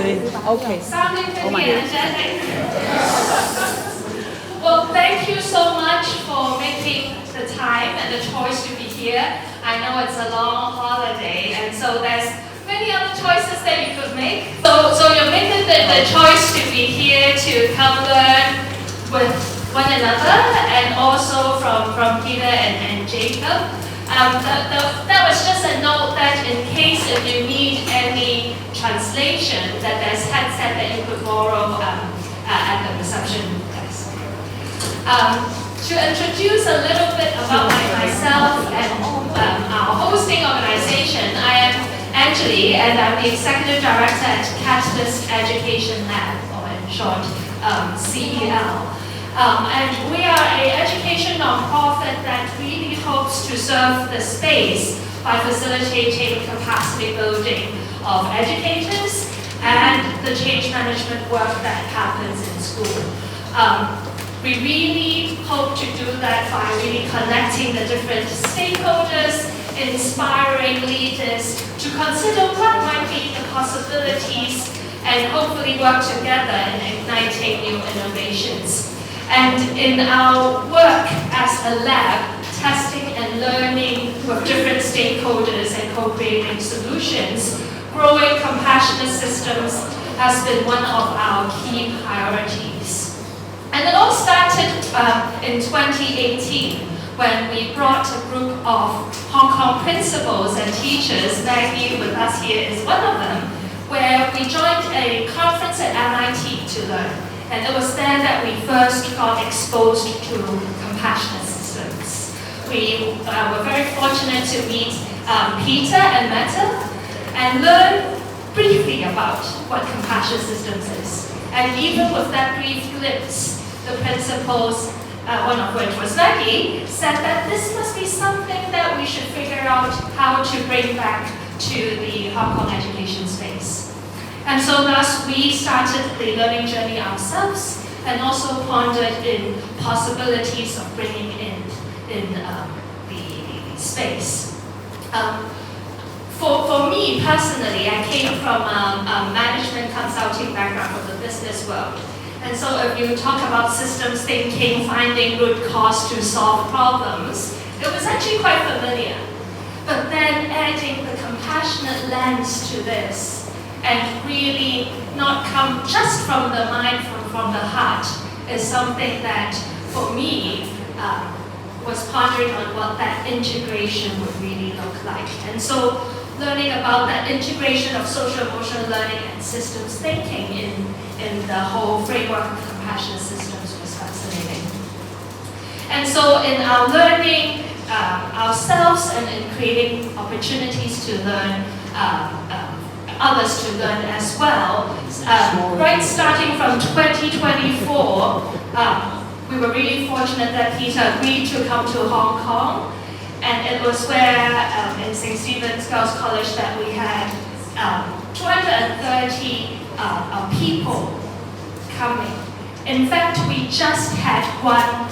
Okay. Sounding pretty energetic. Well, thank you so much for making the time and the choice to be here. I know it's a long holiday, and so there's many other choices that you could make. So you're making the choice to be here to come learn with one another, and also from Peter and Jacob. That was just a note that in case if you need any translation, that there's headset that you could borrow at the reception desk. To introduce a little bit about myself and our hosting organization, I am Angeli, and I'm the Executive Director at Catalyst Education Lab, or in short, CEL. And we are an education nonprofit that really hopes to serve the space by facilitating capacity building of educators and the change management work that happens in school. We really hope to do that by really connecting the different stakeholders, inspiring leaders to consider what might be the possibilities and hopefully work together in igniting new innovations. And in our work as a lab, testing and learning with different stakeholders and co-creating solutions, growing compassionate systems has been one of our key priorities. And it all started in 2018 when we brought a group of Hong Kong principals and teachers, Maggie with us here is one of them, where we joined a conference at MIT to learn. And it was then that we first got exposed to compassionate systems. We were very fortunate to meet Peter and Meta and learn briefly about what compassionate systems is. And even with that brief glimpse, the principals, one of which was Maggie, said that this must be something that we should figure out how to bring back to the Hong Kong education space. And so thus we started the learning journey ourselves and also pondered in possibilities of bringing in the space. For me personally, I came from a management consulting background from the business world. And so if you talk about systems thinking, finding root cause to solve problems, it was actually quite familiar. But then adding the compassionate lens to this and really not come just from the mind, from the heart, is something that for me was pondering on what that integration would really look like. And so learning about that integration of social emotional learning and systems thinking in the whole framework of compassionate systems was fascinating. And so in our learning ourselves and in creating opportunities to learn, others to learn as well, right starting from 2024, we were really fortunate that Peter agreed to come to Hong Kong. And it was where in St. Stephen's Girls' College that we had 230 people coming. In fact, we just had one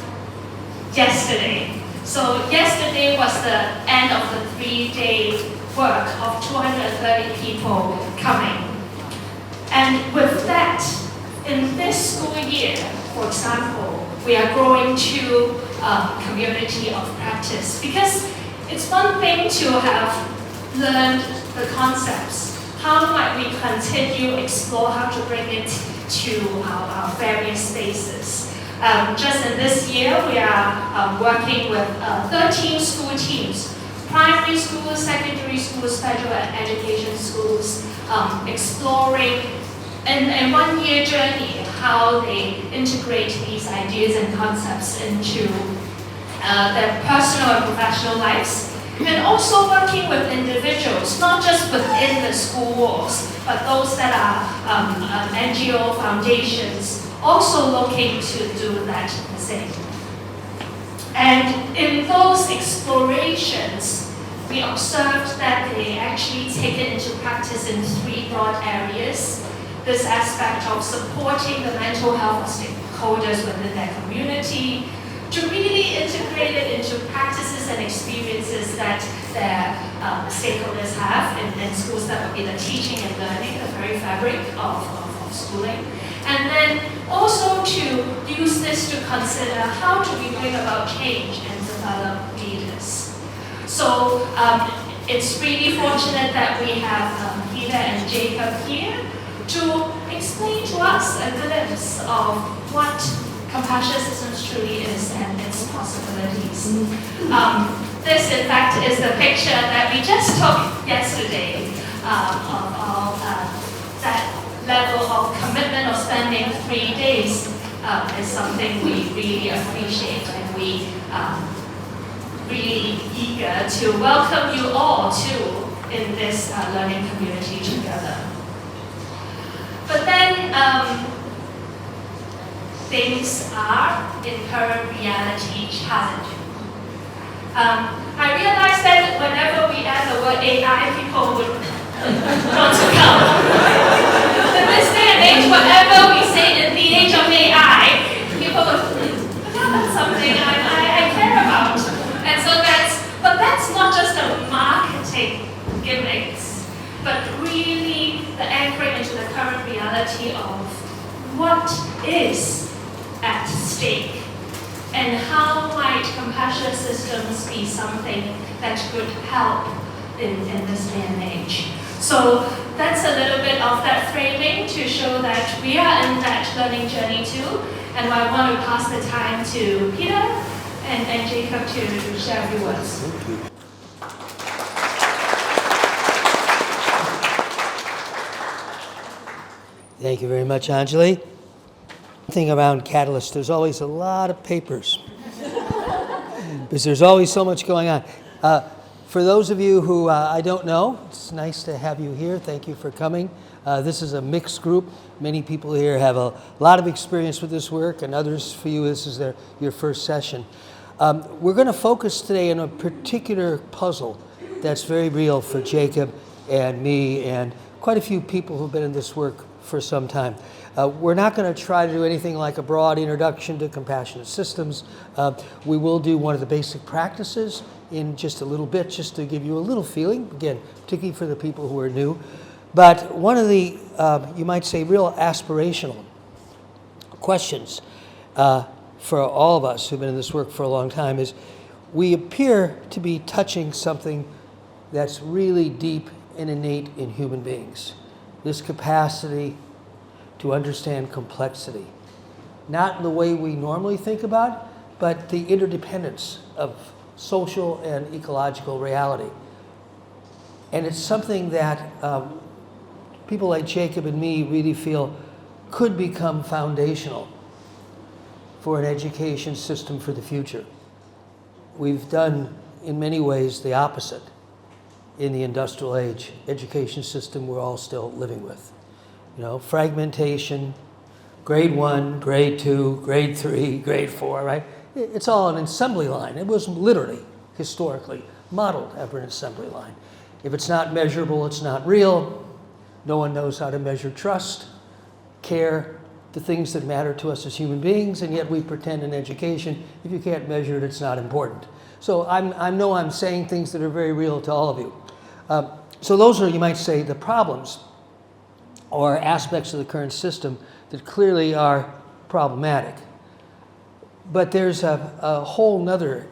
yesterday. So yesterday was the end of the 3-day work of 230 people coming. And with that, in this school year, for example, we are growing to a community of practice, because it's one thing to have learned the concepts. How might we continue explore how to bring it to our various spaces? Just in this year, we are working with 13 school teams, primary schools, secondary schools, special education schools, exploring in 1 year journey how they integrate these ideas and concepts into their personal and professional lives. And also working with individuals, not just within the school walls, but those that are NGO foundations, also looking to do that the same. And in those explorations, we observed that they actually take it into practice in 3 broad areas. This aspect of supporting the mental health of stakeholders within their community, to really integrate it into practices and experiences that that stakeholders have in schools. That would be the teaching and learning, the very fabric of schooling. And then also to use this to consider how do we bring about change and develop leaders. So it's really fortunate that we have Peter and Jacob here to explain to us a glimpse of what compassionate systems truly is and its possibilities. This, in fact, is the picture that we just took yesterday of that level of commitment of spending 3 days is something we really appreciate, and we really eager to welcome you all too in this learning community together. But then things are, in current reality, challenging. I realize that whenever we add the word AI, people would want to come. In this day and age, whatever we say in the age of AI, people would that's something I care about. And so that's not just a marketing gimmicks, but really the anchoring into the current reality of what is at stake and how might compassionate systems be something that could help in this day and age. So that's a little bit of that framing to show that we are in that learning journey too. And I want to pass the time to Peter and Jacob to share a few words. Thank you very much, Anjali. One thing around Catalyst, there's always a lot of papers because there's always so much going on. For those of you who I don't know, it's nice to have you here. Thank you for coming. This is a mixed group. Many people here have a lot of experience with this work, and others for you, this is your first session. We're going to focus today on a particular puzzle that's very real for Jacob and me and quite a few people who've been in this work for some time. We're not going to try to do anything like a broad introduction to compassionate systems. We will do one of the basic practices in just a little bit, just to give you a little feeling, again, particularly for the people who are new. But one of the, you might say, real aspirational questions for all of us who've been in this work for a long time is, we appear to be touching something that's really deep and innate in human beings. This capacity to understand complexity. Not in the way we normally think about it, but the interdependence of social and ecological reality. And it's something that people like Jacob and me really feel could become foundational for an education system for the future. We've done, in many ways, the opposite in the industrial age education system we're all still living with. You know, fragmentation, grade 1, grade 2, grade 3, grade 4, right? It's all an assembly line. It was literally, historically, modeled after an assembly line. If it's not measurable, it's not real. No one knows how to measure trust, care, the things that matter to us as human beings, and yet we pretend in education, if you can't measure it, it's not important. So I know I'm saying things that are very real to all of you. So those are, you might say, the problems or aspects of the current system that clearly are problematic. But there's a whole nother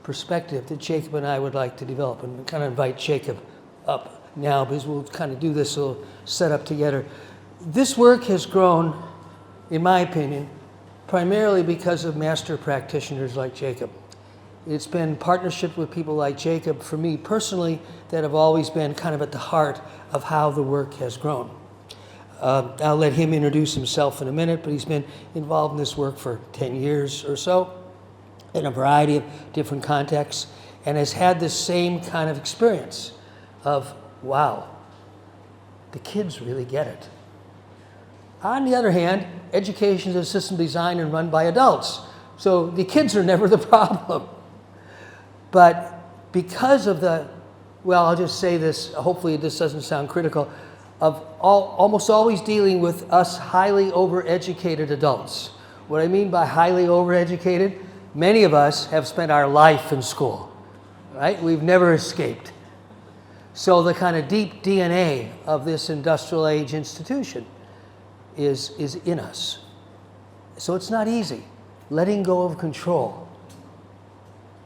perspective that Jacob and I would like to develop, and kind of invite Jacob up now because we'll kind of do this little setup together. This work has grown, in my opinion, primarily because of master practitioners like Jacob. It's been partnership with people like Jacob, for me personally, that have always been kind of at the heart of how the work has grown. I'll let him introduce himself in a minute, but he's been involved in this work for 10 years or so in a variety of different contexts and has had this same kind of experience of, wow, the kids really get it. On the other hand, education is a system designed and run by adults, so the kids are never the problem. But because of the, well, I'll just say this, hopefully this doesn't sound critical, of almost always dealing with us highly overeducated adults. What I mean by highly overeducated, many of us have spent our life in school. right? We've never escaped. So the kind of deep DNA of this industrial age institution is in us. So it's not easy. Letting go of control.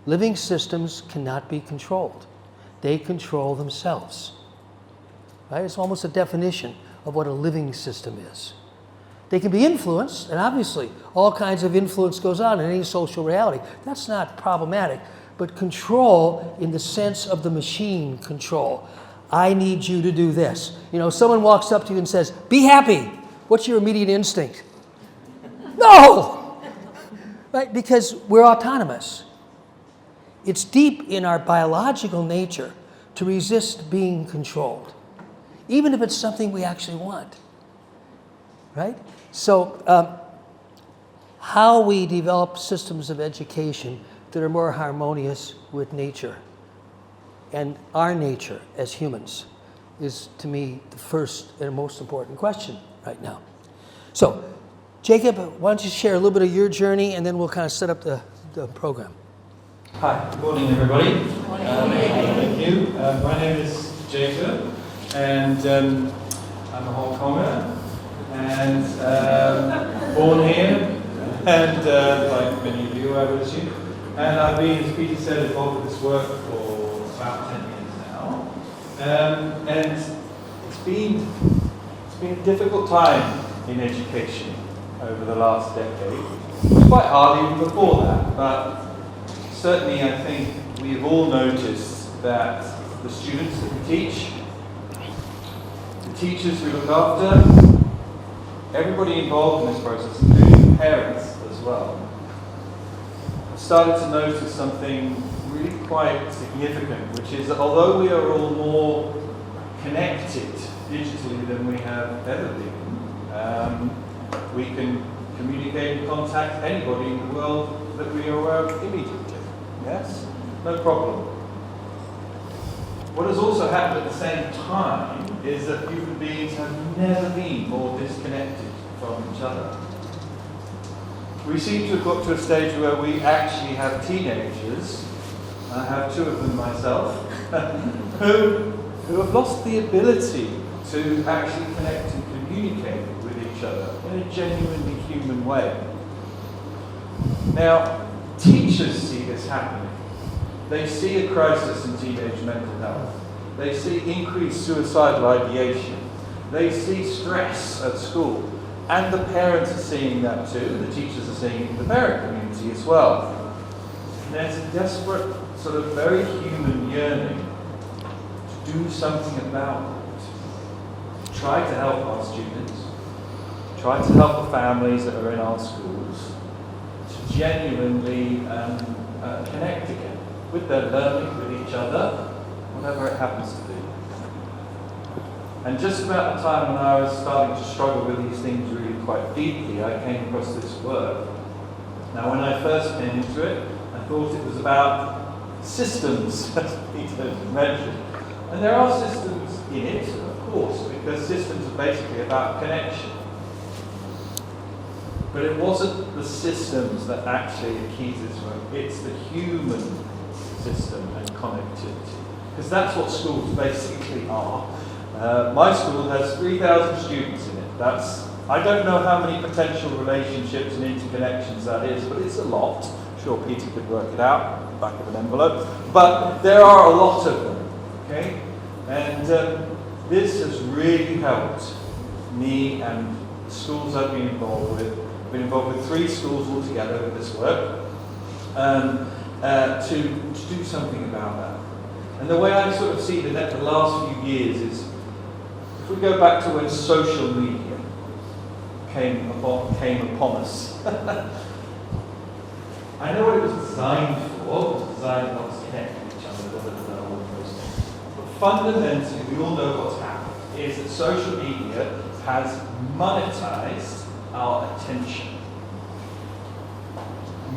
Living systems cannot be controlled. They control themselves. Right? It's almost a definition of what a living system is. They can be influenced, and obviously all kinds of influence goes on in any social reality. That's not problematic. But control in the sense of the machine control. I need you to do this. You know, someone walks up to you and says, be happy. What's your immediate instinct? No! Right? Because we're autonomous. It's deep in our biological nature to resist being controlled, even if it's something we actually want. Right? So, how we develop systems of education that are more harmonious with nature and our nature as humans is, to me, the first and most important question right now. So, Jacob, why don't you share a little bit of your journey, and then we'll kind of set up the program. Hi, good morning, everybody. Thank you. My name is Jacob, and I'm a Hong Konger, and born here, and like many of you, I would assume. And I've been, as Peter said, involved with this work for about 10 years now. And it's been a difficult time in education over the last decade. It was quite hard even before that, but certainly I think we've all noticed that the students that we teach, the teachers we look after, everybody involved in this process, including parents as well, started to notice something really quite significant, which is that although we are all more connected digitally than we have ever been, we can communicate and contact anybody in the world that we are aware of immediately. Yes? No problem. What has also happened at the same time is that human beings have never been more disconnected from each other. We seem to have got to a stage where we actually have teenagers, I have two of them myself, who have lost the ability to actually connect and communicate with each other in a genuinely human way. Now, teachers see this happening. They see a crisis in teenage mental health. They see increased suicidal ideation. They see stress at school. And the parents are seeing that too. The teachers are seeing it in the parent community as well. And there's a desperate, sort of very human yearning to do something about it. Try to help our students. Try to help the families that are in our schools to genuinely connect again with their learning, with each other, whatever it happens to be. And just about the time when I was starting to struggle with these things really quite deeply, I came across this work. Now, when I first came into it, I thought it was about systems, as Peter mentioned. And there are systems in it, of course, because systems are basically about connection. But it wasn't the systems that actually are key to this work, it's the human system and connectivity. Because that's what schools basically are. My school has 3,000 students in it. I don't know how many potential relationships and interconnections that is, but it's a lot. I'm sure Peter could work it out, back of an envelope. But there are a lot of them, okay? And this has really helped me and the schools I've been involved with. I've been involved with 3 schools altogether with this work, to do something about that. And the way I sort of see the last few years is, if we go back to when social media came upon us, I know what it was designed for. It was designed not to connect with each other, all of those things. But fundamentally, we all know what's happened, is that social media has monetized our attention.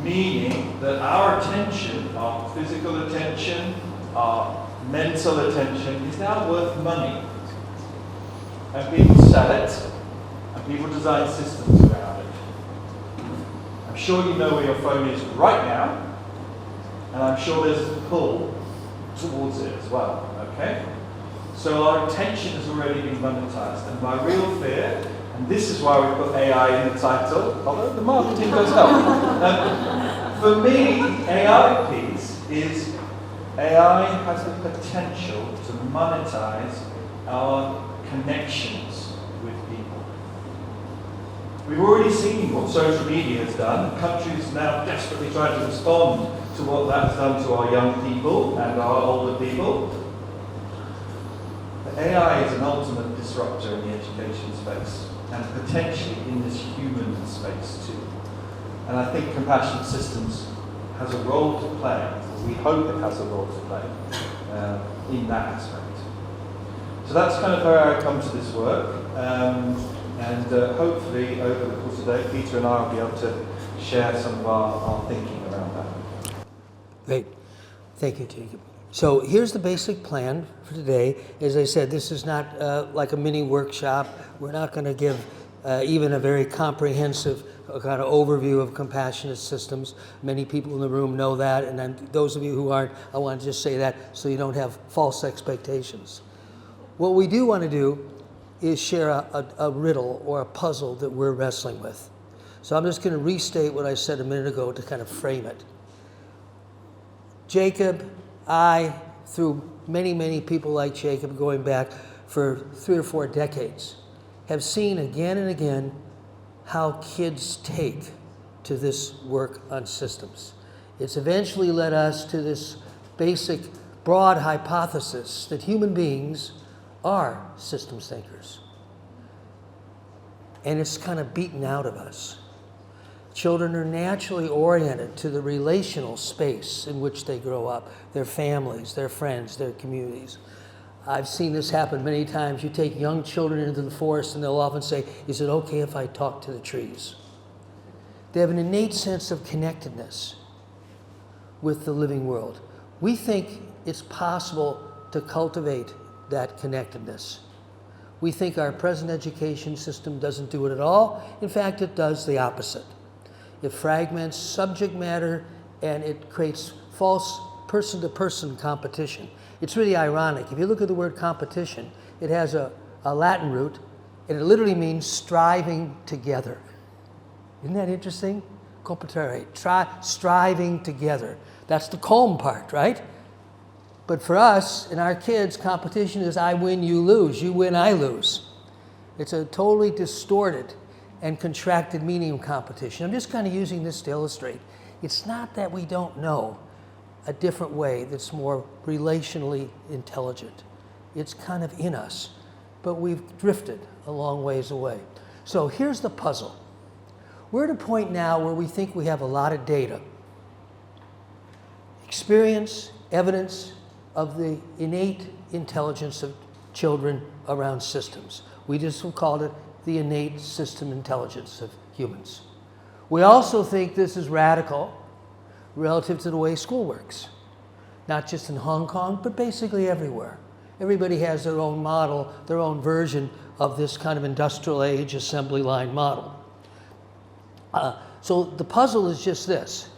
Meaning that our attention, our physical attention, our mental attention is now worth money. And people sell it, and people design systems around it. I'm sure you know where your phone is right now, and I'm sure there's a pull towards it as well, okay? So our attention has already been monetized, and my real fear, and this is why we put AI in the title, although the marketing does help. For me, the AI piece is AI has the potential to monetize our connections with people. We've already seen what social media has done. Countries now desperately trying to respond to what that's done to our young people and our older people. But AI is an ultimate disruptor in the education space, and potentially in this human space too. And I think compassionate systems has a role to play, or we hope it has a role to play in that aspect. So that's kind of how I come to this work, and hopefully over the course of the day, Peter and I will be able to share some of our thinking around that. Great. Thank you, Jacob. So here's the basic plan for today. As I said, this is not like a mini workshop. We're not going to give even a very comprehensive kind of overview of compassionate systems. Many people in the room know that, and then those of you who aren't, I want to just say that so you don't have false expectations. What we do want to do is share a riddle or a puzzle that we're wrestling with. So I'm just going to restate what I said a minute ago to kind of frame it. Jacob, I, through many, many people like Jacob going back for 3 or 4 decades, have seen again and again how kids take to this work on systems. It's eventually led us to this basic, broad hypothesis that human beings are systems thinkers. And it's kind of beaten out of us. Children are naturally oriented to the relational space in which they grow up, their families, their friends, their communities. I've seen this happen many times. You take young children into the forest and they'll often say, is it okay if I talk to the trees? They have an innate sense of connectedness with the living world. We think it's possible to cultivate that connectedness. We think our present education system doesn't do it at all. In fact, it does the opposite. It fragments subject matter and it creates false person-to-person competition. It's really ironic. If you look at the word competition, it has a Latin root, and it literally means striving together. Isn't that interesting? Competare, striving together. That's the calm part, right? But for us and our kids, competition is I win, you lose. You win, I lose. It's a totally distorted and contracted meaning of competition. I'm just kind of using this to illustrate. It's not that we don't know a different way that's more relationally intelligent. It's kind of in us, but we've drifted a long ways away. So here's the puzzle. We're at a point now where we think we have a lot of data, experience, evidence of the innate intelligence of children around systems. We just called it the innate system intelligence of humans. We also think this is radical relative to the way school works. Not just in Hong Kong, but basically everywhere. Everybody has their own model, their own version of this kind of industrial age assembly line model. So the puzzle is just this,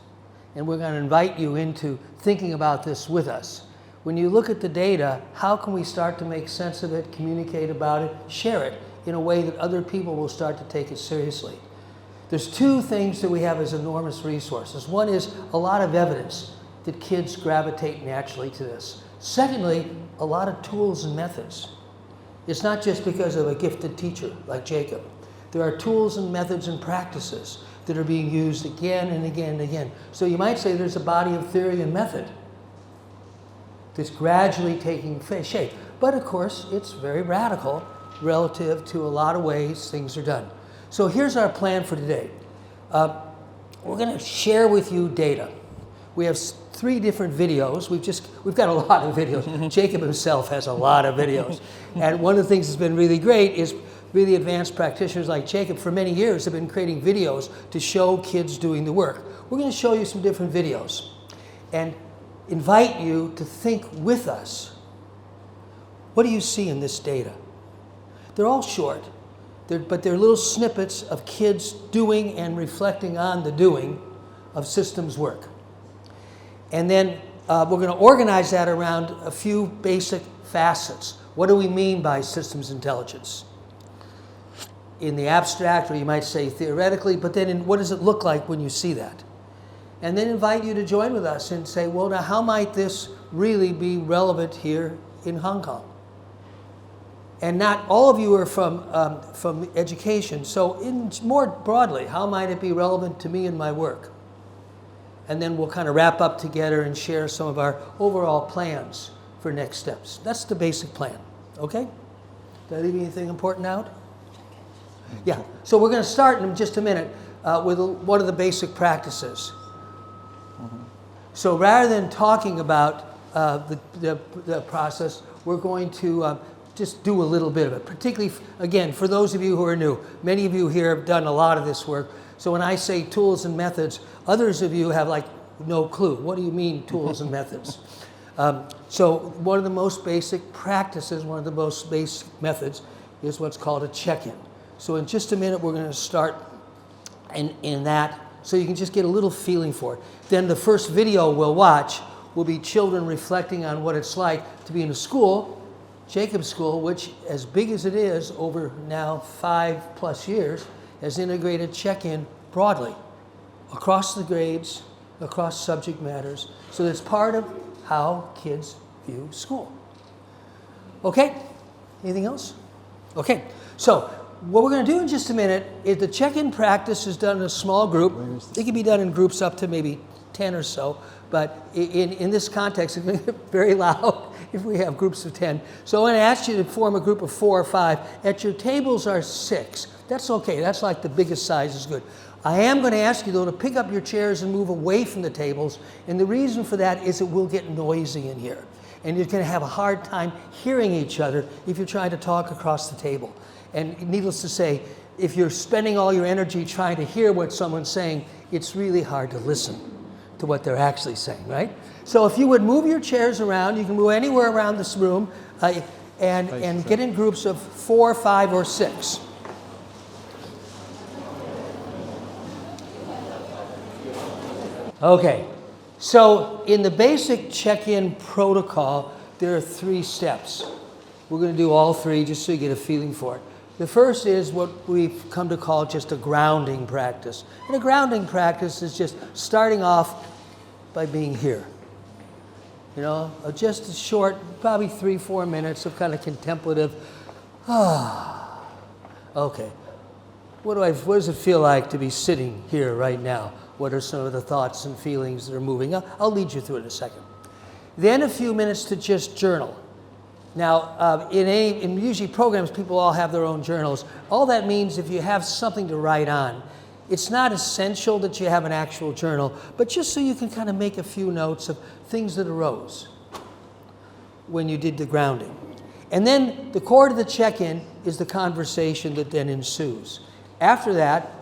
and we're going to invite you into thinking about this with us. When you look at the data, how can we start to make sense of it, communicate about it, share it in a way that other people will start to take it seriously? There's 2 things that we have as enormous resources. One is a lot of evidence that kids gravitate naturally to this. Secondly, a lot of tools and methods. It's not just because of a gifted teacher like Jacob. There are tools and methods and practices that are being used again and again and again. So you might say there's a body of theory and method that's gradually taking shape. But of course, it's very radical relative to a lot of ways things are done. So here's our plan for today. We're going to share with you data. We have 3 different videos. We've got a lot of videos. Jacob himself has a lot of videos. And one of the things that's been really great is really advanced practitioners like Jacob for many years have been creating videos to show kids doing the work. We're going to show you some different videos and invite you to think with us. What do you see in this data? They're all short, but they're little snippets of kids doing and reflecting on the doing of systems work. And then we're going to organize that around a few basic facets. What do we mean by systems intelligence? In the abstract, or you might say theoretically, but then what does it look like when you see that? And then invite you to join with us and say, well, now how might this really be relevant here in Hong Kong? And not all of you are from education, so more broadly, how might it be relevant to me and my work? And then we'll kind of wrap up together and share some of our overall plans for next steps. That's the basic plan, okay? Did I leave anything important out? Yeah, so we're going to start in just a minute with one of the basic practices. So rather than talking about the process, we're going to just do a little bit of it, particularly, again, for those of you who are new. Many of you here have done a lot of this work. So when I say tools and methods, others of you have like no clue. What do you mean tools and methods? So one of the most basic practices, one of the most basic methods is what's called a check-in. So in just a minute, we're going to start in that, so you can just get a little feeling for it. Then the first video we'll watch will be children reflecting on what it's like to be in a school, Jacob's School, which, as big as it is, over now 5+ years, has integrated check-in broadly, across the grades, across subject matters, so that's part of how kids view school. Okay? Anything else? Okay, so what we're going to do in just a minute is the check-in practice is done in a small group. It can be done in groups up to maybe 10 or so, but in this context, it's going to get very loud if we have groups of 10. So I'm going to ask you to form a group of 4 or 5. At your tables are 6. That's okay. That's like the biggest size is good. I am going to ask you, though, to pick up your chairs and move away from the tables. And the reason for that is it will get noisy in here. And you're going to have a hard time hearing each other if you're trying to talk across the table. And needless to say, if you're spending all your energy trying to hear what someone's saying, it's really hard to listen to what they're actually saying, right? So if you would move your chairs around, you can move anywhere around this room, and get in groups of 4, 5, or 6. Okay, so in the basic check-in protocol, there are 3 steps. We're going to do all 3 just so you get a feeling for it. The first is what we've come to call just a grounding practice. And a grounding practice is just starting off by being here. You know, just a short, probably 3-4 minutes of kind of contemplative, okay. What does it feel like to be sitting here right now? What are some of the thoughts and feelings that are moving? I'll lead you through it in a second. Then a few minutes to just journal. Now, in usually programs, people all have their own journals. All that means if you have something to write on, it's not essential that you have an actual journal, but just so you can kind of make a few notes of things that arose when you did the grounding. And then the core to the check-in is the conversation that then ensues. After that,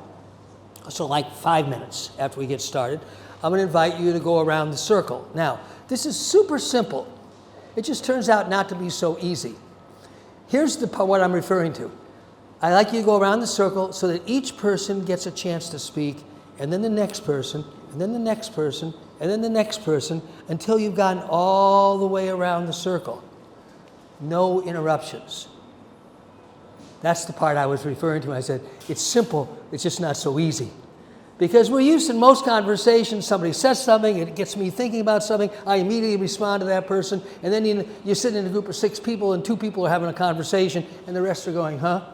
so like 5 minutes after we get started, I'm going to invite you to go around the circle. Now, this is super simple. It just turns out not to be so easy. Here's what I'm referring to. I like you to go around the circle so that each person gets a chance to speak, and then the next person, and then the next person, and then the next person, until you've gotten all the way around the circle. No interruptions. That's the part I was referring to when I said, it's simple, it's just not so easy. Because we're used in most conversations, somebody says something, it gets me thinking about something, I immediately respond to that person, and then you're sitting in a group of 6 people and 2 people are having a conversation, and the rest are going, huh?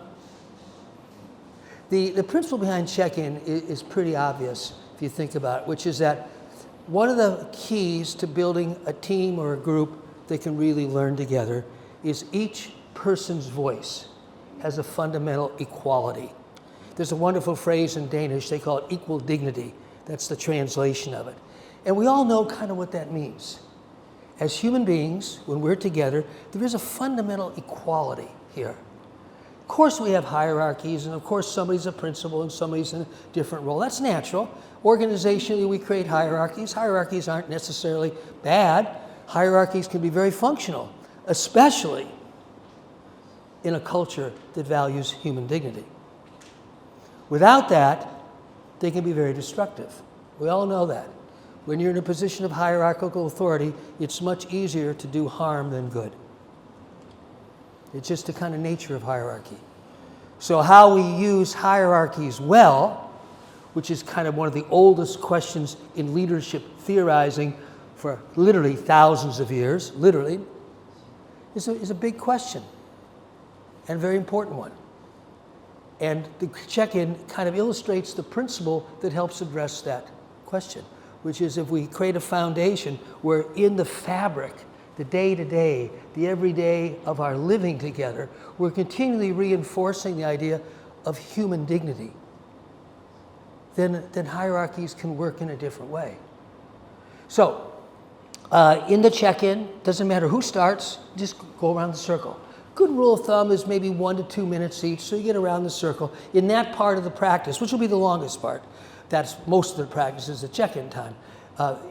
The principle behind check-in is pretty obvious if you think about it, which is that one of the keys to building a team or a group that can really learn together is each person's voice has a fundamental equality. There's a wonderful phrase in Danish, they call it equal dignity. That's the translation of it. And we all know kind of what that means. As human beings, when we're together, there is a fundamental equality here. Of course we have hierarchies, and of course somebody's a principal and somebody's in a different role. That's natural. Organizationally, we create hierarchies. Hierarchies aren't necessarily bad. Hierarchies can be very functional, especially in a culture that values human dignity. Without that, they can be very destructive. We all know that. When you're in a position of hierarchical authority, it's much easier to do harm than good. It's just the kind of nature of hierarchy. So how we use hierarchies well, which is kind of one of the oldest questions in leadership theorizing for literally thousands of years, literally, is a big question and a very important one. And the check-in kind of illustrates the principle that helps address that question, which is if we create a foundation where in the fabric, the day-to-day, the everyday of our living together, we're continually reinforcing the idea of human dignity, then hierarchies can work in a different way. So, in the check-in, doesn't matter who starts, just go around the circle. Good rule of thumb is maybe 1 to 2 minutes each, so you get around the circle. In that part of the practice, which will be the longest part, that's most of the practice is the check-in time,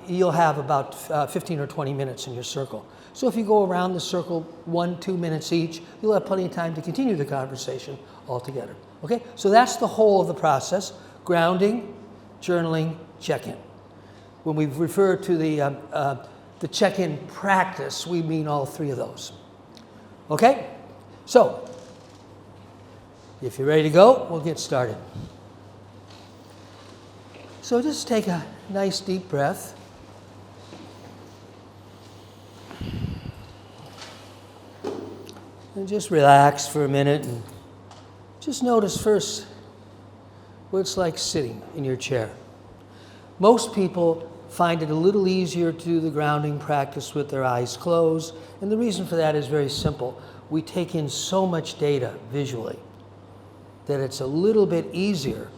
you'll have about 15 or 20 minutes in your circle. So if you go around the circle 1, 2 minutes each, you'll have plenty of time to continue the conversation altogether. Okay? So that's the whole of the process: grounding, journaling, check-in. When we refer to the check-in practice, we mean all three of those. Okay? So, if you're ready to go, we'll get started. So just take a nice deep breath. And just relax for a minute and just notice first what it's like sitting in your chair. Most people find it a little easier to do the grounding practice with their eyes closed, and the reason for that is very simple. We take in so much data visually that it's a little bit easier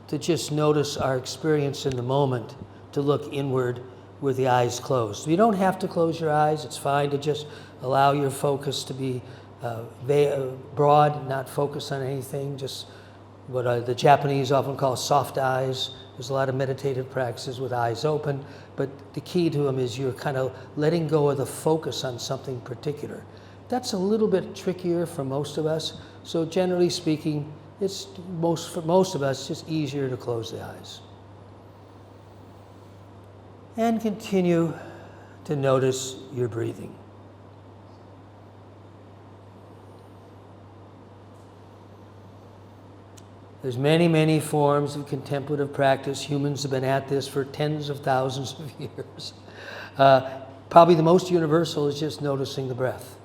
to just notice our experience in the moment, to look inward with the eyes closed. You don't have to close your eyes. It's fine to just allow your focus to be broad, not focus on anything, just what the Japanese often call soft eyes. There's a lot of meditative practices with eyes open, but the key to them is you're kind of letting go of the focus on something particular. That's a little bit trickier for most of us, so generally speaking, it's for most of us just easier to close the eyes. And continue to notice your breathing. There's many, many forms of contemplative practice. Humans have been at this for tens of thousands of years. Probably the most universal is just noticing the breath.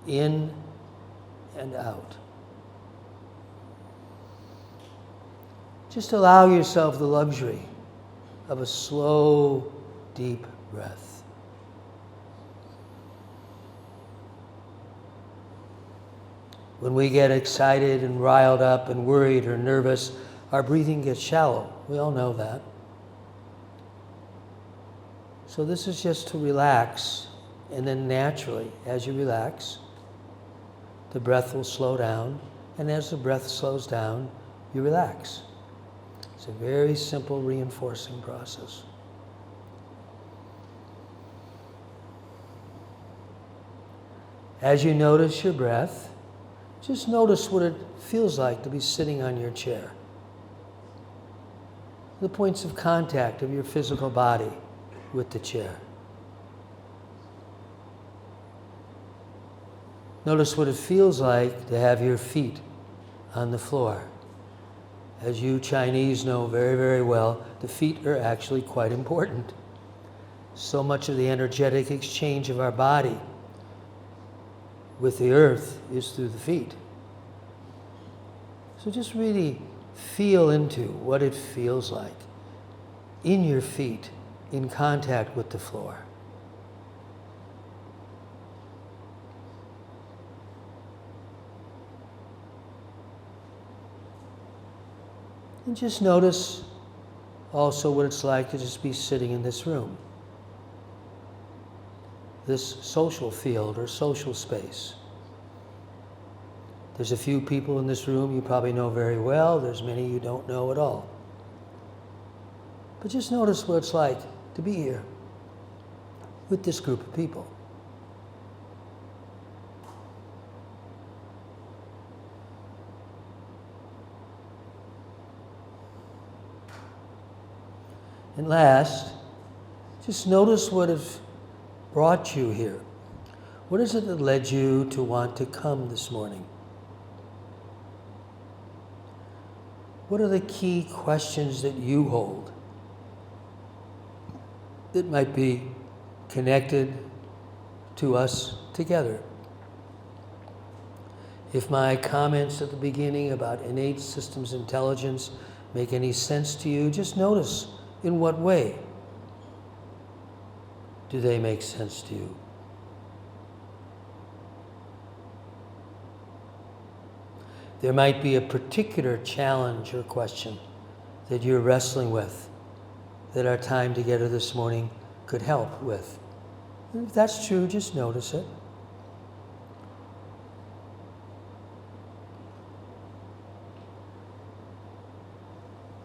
In and out. Just allow yourself the luxury of a slow, deep breath. When we get excited and riled up and worried or nervous, our breathing gets shallow. We all know that. So this is just to relax, and then naturally, as you relax, the breath will slow down, and as the breath slows down, you relax. It's a very simple reinforcing process. As you notice your breath, just notice what it feels like to be sitting on your chair. The points of contact of your physical body with the chair. Notice what it feels like to have your feet on the floor. As you Chinese know very, very well, the feet are actually quite important. So much of the energetic exchange of our body with the earth is through the feet. So just really feel into what it feels like in your feet, in contact with the floor. And just notice also what it's like to just be sitting in this room, this social field or social space. There's a few people in this room you probably know very well. There's many you don't know at all. But just notice what it's like to be here with this group of people. And last, just notice what has brought you here. What is it that led you to want to come this morning? What are the key questions that you hold that might be connected to us together? If my comments at the beginning about innate systems intelligence make any sense to you, just notice in what way do they make sense to you. There might be a particular challenge or question that you're wrestling with that our time together this morning could help with. And if that's true, just notice it.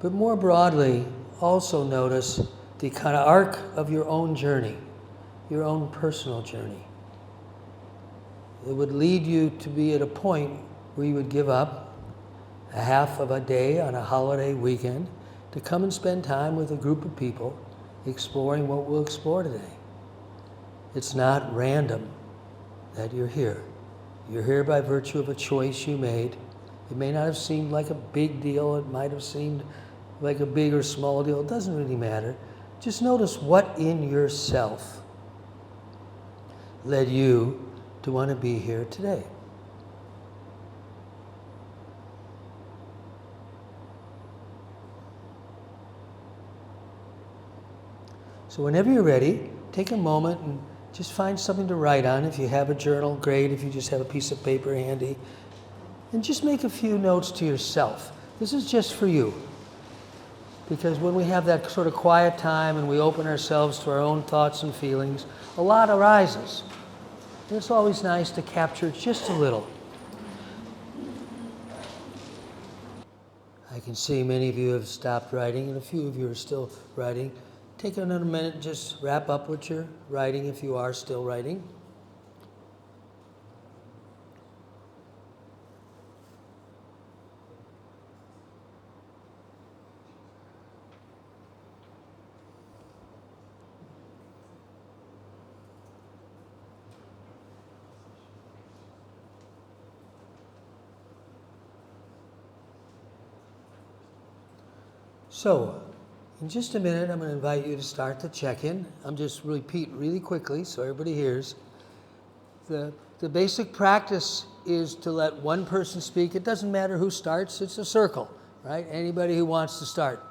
But more broadly, also notice the kind of arc of your own journey, your own personal journey. It would lead you to be at a point where you would give up a half of a day on a holiday weekend to come and spend time with a group of people exploring what we'll explore today. It's not random that you're here. You're here by virtue of a choice you made. It may not have seemed like a big deal. It might have seemed like a big or small deal. It doesn't really matter. Just notice what in yourself led you to want to be here today. So whenever you're ready, take a moment and just find something to write on. If you have a journal, great. If you just have a piece of paper handy. And just make a few notes to yourself. This is just for you. Because when we have that sort of quiet time and we open ourselves to our own thoughts and feelings, a lot arises. And it's always nice to capture just a little. I can see many of you have stopped writing and a few of you are still writing. Take another minute, just wrap up what you're writing if you are still writing. So, in just a minute, I'm going to invite you to start the check-in. I'm just repeat really quickly so everybody hears. The basic practice is to let one person speak. It doesn't matter who starts. It's a circle, right? Anybody who wants to start,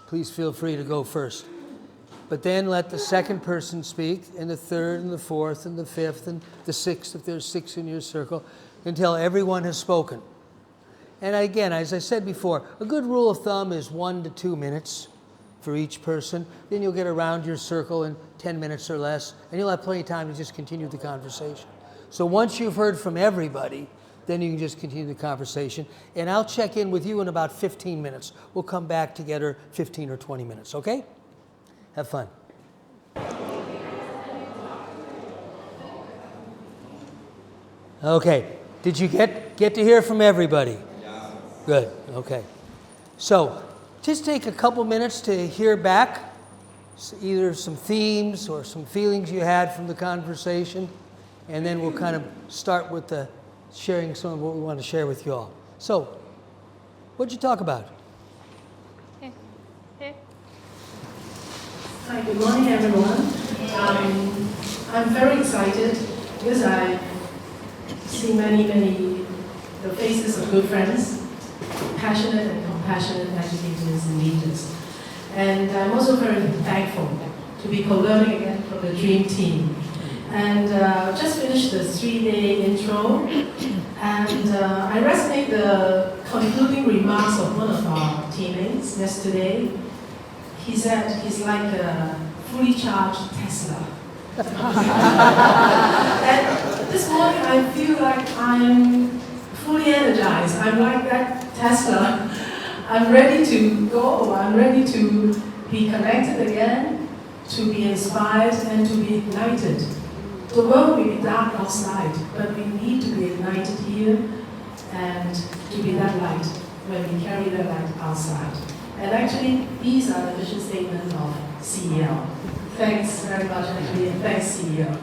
please feel free to go first. But then let the second person speak, and the third, and the fourth, and the fifth, and the sixth, if there's 6 in your circle, until everyone has spoken. And again, as I said before, a good rule of thumb is 1 to 2 minutes for each person. Then you'll get around your circle in 10 minutes or less, and you'll have plenty of time to just continue the conversation. So once you've heard from everybody, then you can just continue the conversation. And I'll check in with you in about 15 minutes. We'll come back together 15 or 20 minutes, okay? Have fun. Okay, did you get to hear from everybody? Good, okay. So, just take a couple minutes to hear back either some themes or some feelings you had from the conversation, and then we'll kind of start with the sharing some of what we want to share with you all. So, what'd you talk about? Hi, good morning everyone. I'm very excited because I see many the faces of good friends, passionate and compassionate educators and leaders. And I'm also very thankful to be co-learning again from the Dream Team. And just finished the 3-day intro, and I resonate the concluding remarks of one of our teammates yesterday. He said he's like a fully charged Tesla. And this morning I feel like I'm fully energized. I'm like that Tesla. I'm ready to go. I'm ready to be connected again, to be inspired and to be ignited. The world may be dark outside, but we need to be ignited here and to be that light when we carry that light outside. And actually, these are the vision statements of CEO. Thanks very much, actually, and thanks, CEO.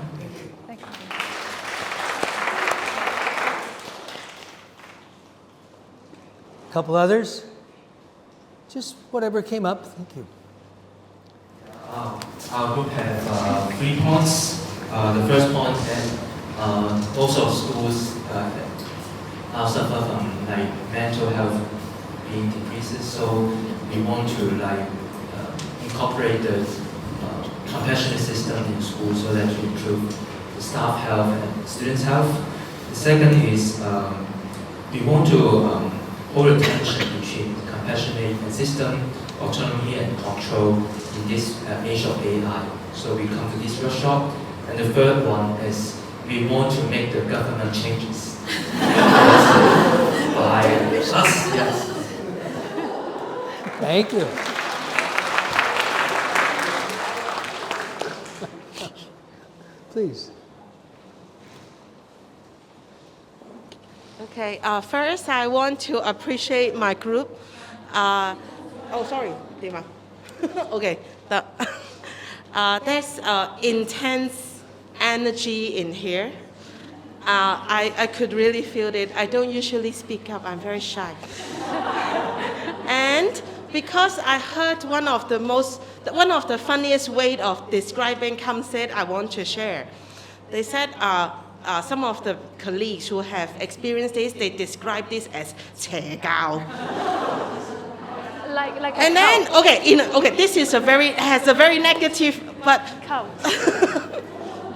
Thank you. Couple others? Just whatever came up. Thank you. Our group has 3 points. The first point is most of schools suffer from like mental health being decreases, so we want to incorporate the compassionate system in school so that to improve the staff health and students' health. The second is we want to hold attention between compassionate and system, autonomy and control in this age of AI. So we come to this workshop. And the third one is we want to make the government changes. By us, yes. Thank you. Please. Okay, first I want to appreciate my group. Oh, sorry, Dima. Okay, there's intense energy in here. I could really feel it. I don't usually speak up, I'm very shy. And because I heard one of the funniest way of describing concept I want to share. They said some of the colleagues who have experienced this, they describe this as 邪教. Like a And then, okay, this is has a very negative, but cult.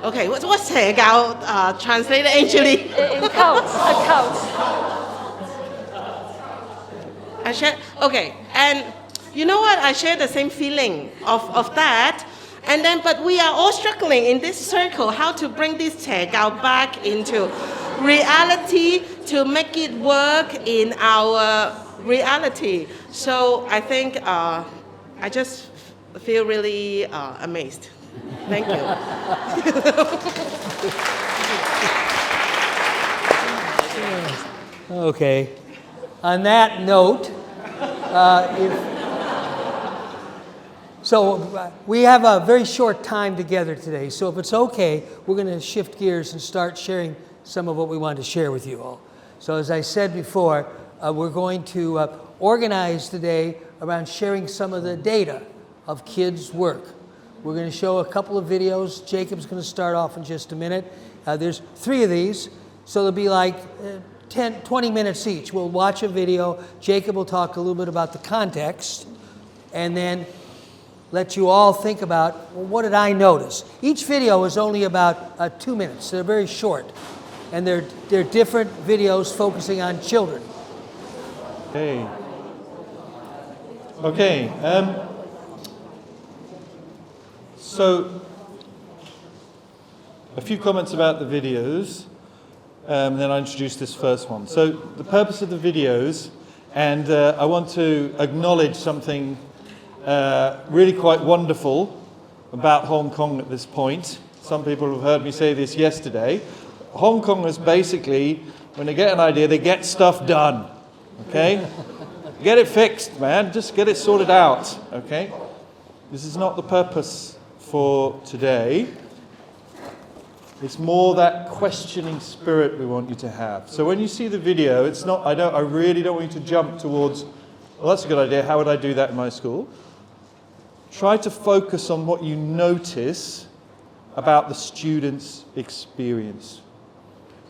okay, what's 邪教translated actually? In cults, a cult. Okay, and you know what? I share the same feeling of that. And then, but we are all struggling in this circle how to bring this 邪教 back into reality to make it work in our reality. So I think I just feel really amazed. Thank you. Okay. On that note, we have a very short time together today, so if it's okay, we're going to shift gears and start sharing some of what we wanted to share with you all. So as I said before, we're going to organize today around sharing some of the data of kids' work. We're going to show a couple of videos. Jacob's going to start off in just a minute. There's 3 of these, so there'll be like 20 minutes each. We'll watch a video. Jacob will talk a little bit about the context, and then let you all think about, well, what did I notice? Each video is only about 2 minutes. They're very short, and they're different videos focusing on children. Okay. So, a few comments about the videos, and then I'll introduce this first one. So, the purpose of the videos, and I want to acknowledge something really quite wonderful about Hong Kong at this point. Some people have heard me say this yesterday. Hong Kongers basically, when they get an idea, they get stuff done. Okay? Get it fixed, man. Just get it sorted out. Okay? This is not the purpose for today. It's more that questioning spirit we want you to have. So when you see the video, it's not, I really don't want you to jump towards, well, that's a good idea. How would I do that in my school? Try to focus on what you notice about the student's experience.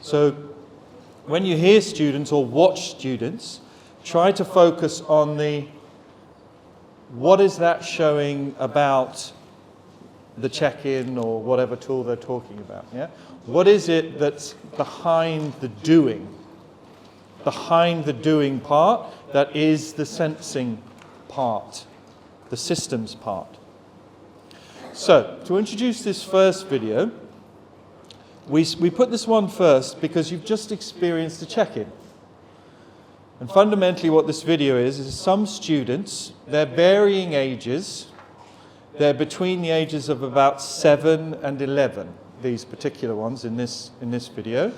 So when you hear students or watch students, try to focus on what is that showing about the check-in or whatever tool they're talking about. Yeah? What is it that's behind the doing? Behind the doing part, that is the sensing part, the systems part. So, to introduce this first video, we put this one first because you've just experienced the check-in. And fundamentally what this video is some students, they're varying ages, they're between the ages of about 7 and 11, these particular ones in this video.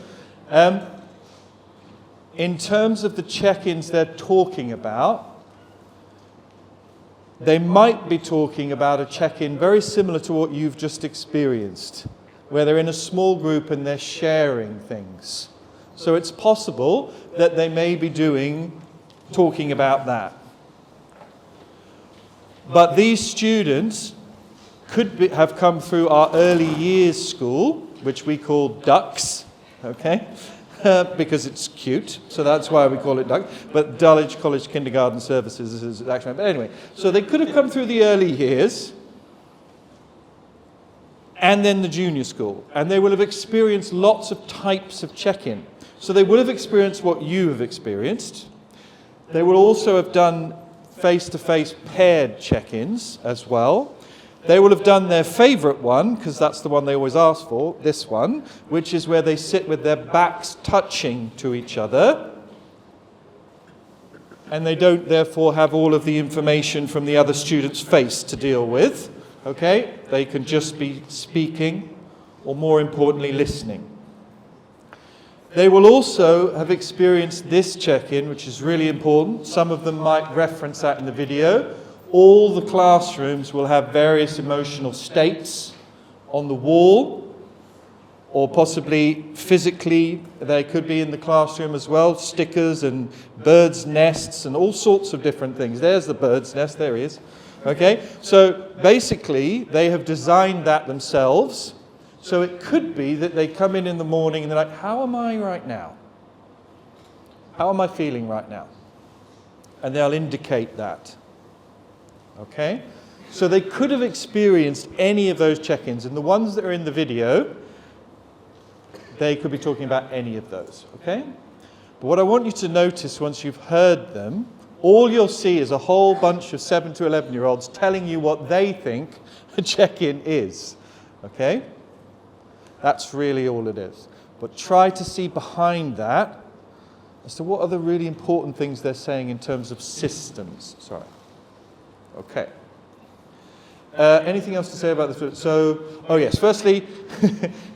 In terms of the check-ins they're talking about, they might be talking about a check-in very similar to what you've just experienced, where they're in a small group and they're sharing things. So it's possible that they may be talking about that. But these students could have come through our early years school, which we call Ducks, okay? Because it's cute, so that's why we call it Duck. But Dulwich College Kindergarten Services is actually. But anyway, so they could have come through the early years and then the junior school, and they will have experienced lots of types of check-in. So they will have experienced what you have experienced. They will also have done face-to-face paired check-ins as well. They will have done their favourite one, because that's the one they always ask for, this one, which is where they sit with their backs touching to each other, and they don't therefore have all of the information from the other student's face to deal with. Okay? They can just be speaking, or more importantly, listening. They will also have experienced this check-in, which is really important. Some of them might reference that in the video. All the classrooms will have various emotional states on the wall, or possibly physically, they could be in the classroom as well, stickers and birds' nests and all sorts of different things. There's the bird's nest, there he is. Okay, so basically they have designed that themselves. So it could be that they come in the morning and they're like, how am I right now? How am I feeling right now? And they'll indicate that. Okay? So they could have experienced any of those check-ins. And the ones that are in the video, they could be talking about any of those. Okay? But what I want you to notice once you've heard them, all you'll see is a whole bunch of 7 to 11-year-olds telling you what they think a check-in is. Okay? That's really all it is. But try to see behind that as to what are the really important things they're saying in terms of systems. Sorry. Okay. Anything else to say about this? So, oh yes, firstly,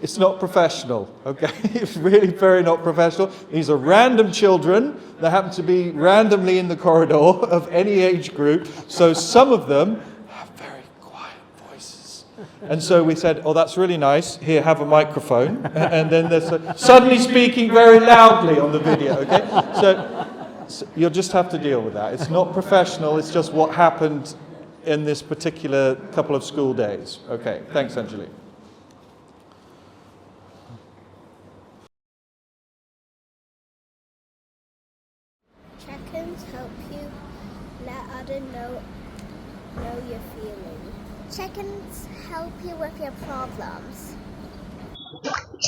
it's not professional, okay? It's really very not professional. These are random children that happen to be randomly in the corridor of any age group. So some of them have very quiet voices. And so we said, oh, that's really nice. Here, have a microphone. And then they're suddenly speaking very loudly on the video, okay? So you'll just have to deal with that. It's not professional, it's just what happened in this particular couple of school days. Okay, thanks, Anjali. Check-ins help you let others know your feelings. Check-ins help you with your problems.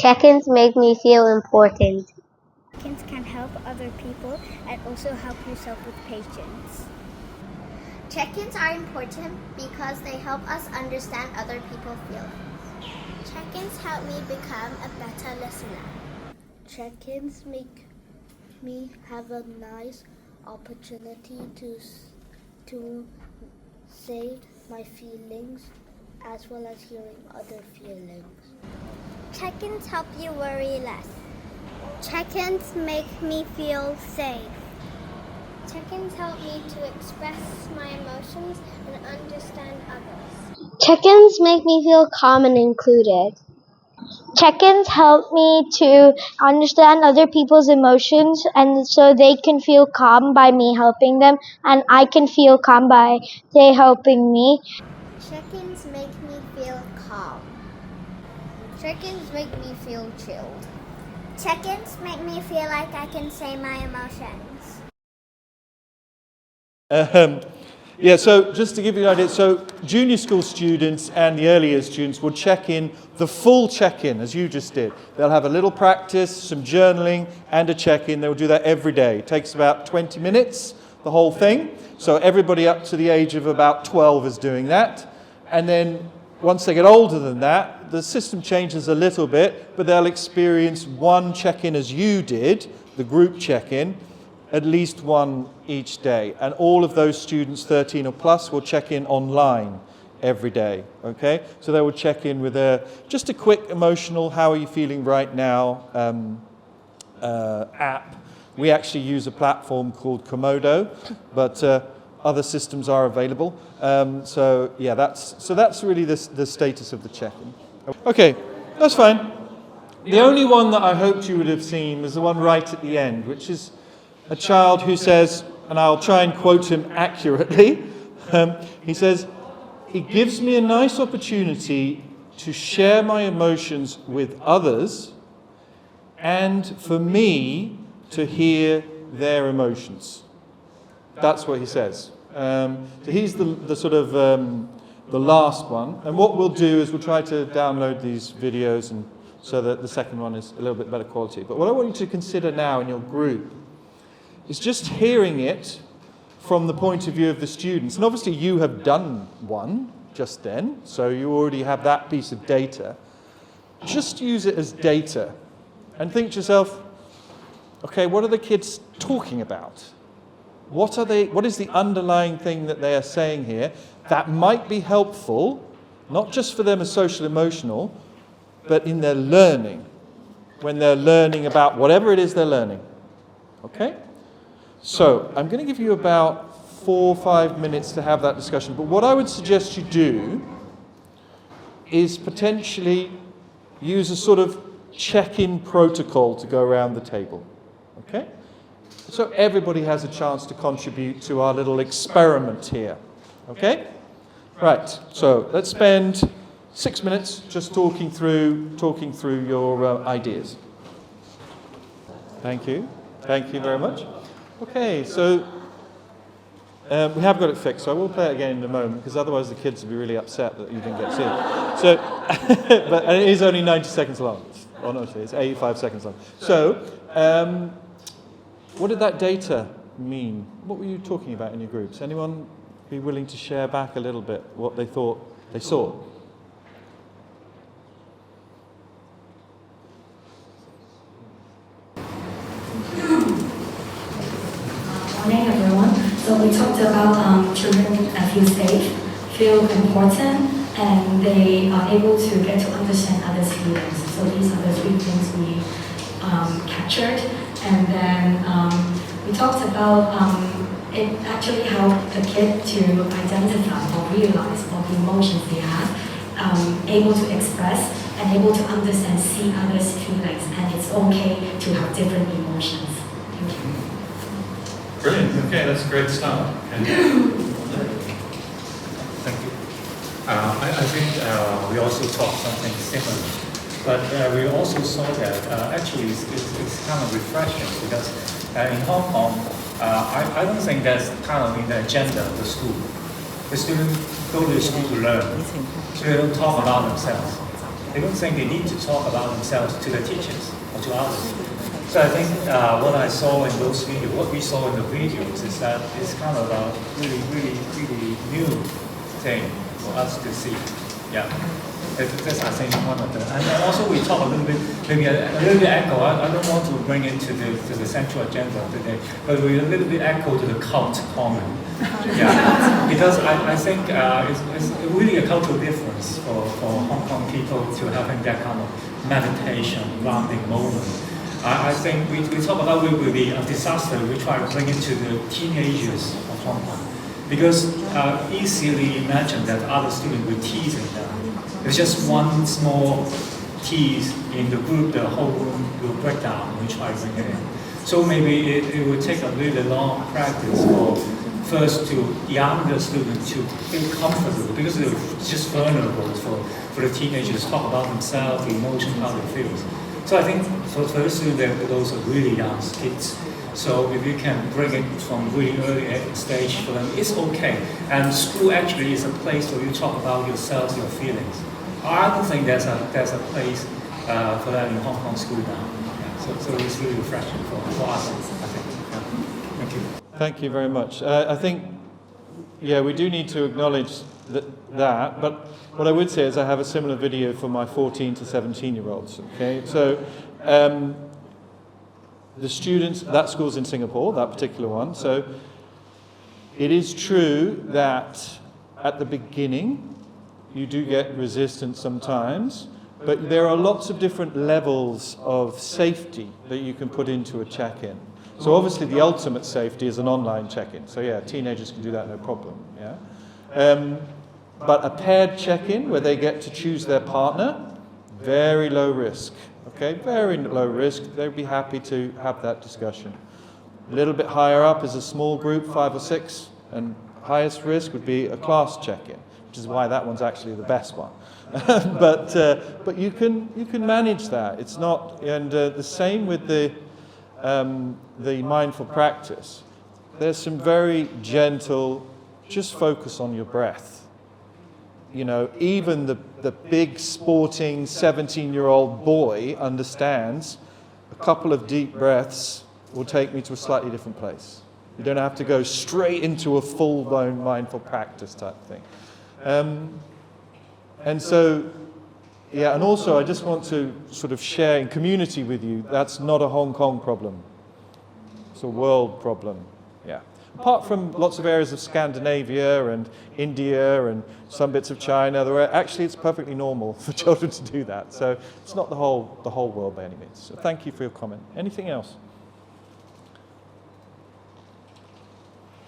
Check-ins make me feel important. Check-ins can help other people and also help yourself with patience. Check-ins are important because they help us understand other people's feelings. Check-ins help me become a better listener. Check-ins make me have a nice opportunity to say my feelings as well as hearing other feelings. Check-ins help you worry less. Check-ins make me feel safe. Check-ins help me to express my emotions and understand others. Check-ins make me feel calm and included. Check-ins help me to understand other people's emotions, and so they can feel calm by me helping them, and I can feel calm by they helping me. Check-ins make me feel calm. Check-ins make me feel chilled. Check-ins make me feel like I can say my emotions. Yeah, so just to give you an idea, so junior school students and the earlier students will check in the full check-in, as you just did. They'll have a little practice, some journaling, and a check-in. They'll do that every day. It takes about 20 minutes, the whole thing. So everybody up to the age of about 12 is doing that. And then once they get older than that, the system changes a little bit, but they'll experience one check-in as you did, the group check-in, at least one each day. And all of those students, 13 or plus, will check in online every day, okay? So they will check in with just a quick emotional, how are you feeling right now, app. We actually use a platform called Komodo, but other systems are available. So yeah, that's really the status of the check-in. Okay, that's fine. The only one that I hoped you would have seen was the one right at the end, which is a child who says, and I'll try and quote him accurately, he says, "It gives me a nice opportunity to share my emotions with others and for me to hear their emotions." That's what he says. So he's the sort of the last one. And what we'll do is we'll try to download these videos and so that the second one is a little bit better quality. But what I want you to consider now in your group is just hearing it from the point of view of the students. And obviously you have done one just then, so you already have that piece of data. Just use it as data and think to yourself, okay, what are the kids talking about? What is the underlying thing that they are saying here that might be helpful, not just for them as social emotional, but in their learning, when they're learning about whatever it is they're learning. Okay? So, I'm going to give you about 4 or 5 minutes to have that discussion, but what I would suggest you do is potentially use a sort of check-in protocol to go around the table. Okay? So everybody has a chance to contribute to our little experiment here. Okay? Right, so let's spend 6 minutes just talking through your ideas. Thank you. Thank you very much. Okay, so we have got it fixed, so I will play it again in a moment, because otherwise the kids will be really upset that you didn't get to see it. So, but it is only 90 seconds long. Oh, no, it's 85 seconds long. So, what did that data mean? What were you talking about in your groups? Anyone be willing to share back a little bit what they thought they saw? Morning, everyone. So we talked about children feel safe, feel important, and they are able to get to understand others' feelings. So these are the 3 things we captured. And then we talked about it actually helped the kid to identify or realize what the emotions they have, able to express and able to understand, see others' feelings, and it's okay to have different emotions. Thank you. Brilliant. Okay, that's a great start. Okay. Thank you. I think we also taught something similar. But we also saw that actually it's kind of refreshing because in Hong Kong, I don't think that's kind of in the agenda of the school. The students go to the school to learn, so they don't talk about themselves. They don't think they need to talk about themselves to the teachers or to others. So I think what I saw in those videos, what we saw in the videos is that it's kind of a really new thing for us to see. Yeah. That's I think one of the, and also we talk a little bit, maybe a little bit echo. I don't want to bring it to the central agenda today, but we a little bit echo to the cult comment. Yeah, because I think it's really a cultural difference for Hong Kong people to having that kind of meditation, grounding moment. I think we talk about it will be a disaster. We try to bring it to the teenagers of Hong Kong, because easily imagine that other students will teasing them. It's just one small tease in the group, the whole room will break down when we try to bring it in. So maybe it will take a really long practice for first to younger students to feel comfortable, because they're just vulnerable for the teenagers to talk about themselves, the emotion, how they feel. So I think for the students, those are really young kids. So if you can bring it from really early stage for them, it's okay. And school actually is a place where you talk about yourself, your feelings. I don't think there's a place for that in Hong Kong school now. Yeah, so it's really refreshing for us, I think. Yeah. Thank you. Thank you very much. I think, yeah, we do need to acknowledge that, but what I would say is I have a similar video for my 14 to 17-year-olds. Okay, so the students, that school's in Singapore, that particular one. So it is true that at the beginning you do get resistance sometimes, but there are lots of different levels of safety that you can put into a check-in. So obviously the ultimate safety is an online check-in. So yeah, teenagers can do that no problem. Yeah. But a paired check-in where they get to choose their partner, very low risk. Okay, very low risk. They'd be happy to have that discussion. A little bit higher up is a small group, 5 or 6, and highest risk would be a class check-in, which is why that one's actually the best one. But you can manage that. It's not, and the same with the mindful practice. There's some very gentle, just focus on your breath. You know, even the big sporting 17-year-old boy understands a couple of deep breaths will take me to a slightly different place. You don't have to go straight into a full-blown mindful practice type thing. And so, yeah, and also I just want to sort of share in community with you, that's not a Hong Kong problem. It's a world problem, yeah. Apart from lots of areas of Scandinavia and India and some bits of China, actually it's perfectly normal for children to do that. So it's not the whole world by any means. So thank you for your comment. Anything else?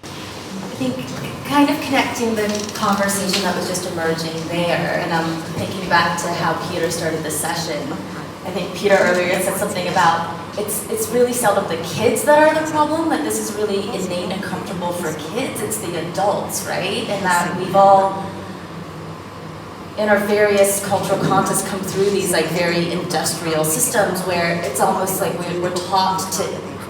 I think kind of connecting the conversation that was just emerging there, and I'm thinking back to how Peter started this session. I think Peter earlier said something about it's really seldom the kids that are the problem, that this is really innate and comfortable for kids, it's the adults, right? And that we've all, in our various cultural contexts, come through these like very industrial systems where it's almost like we're taught to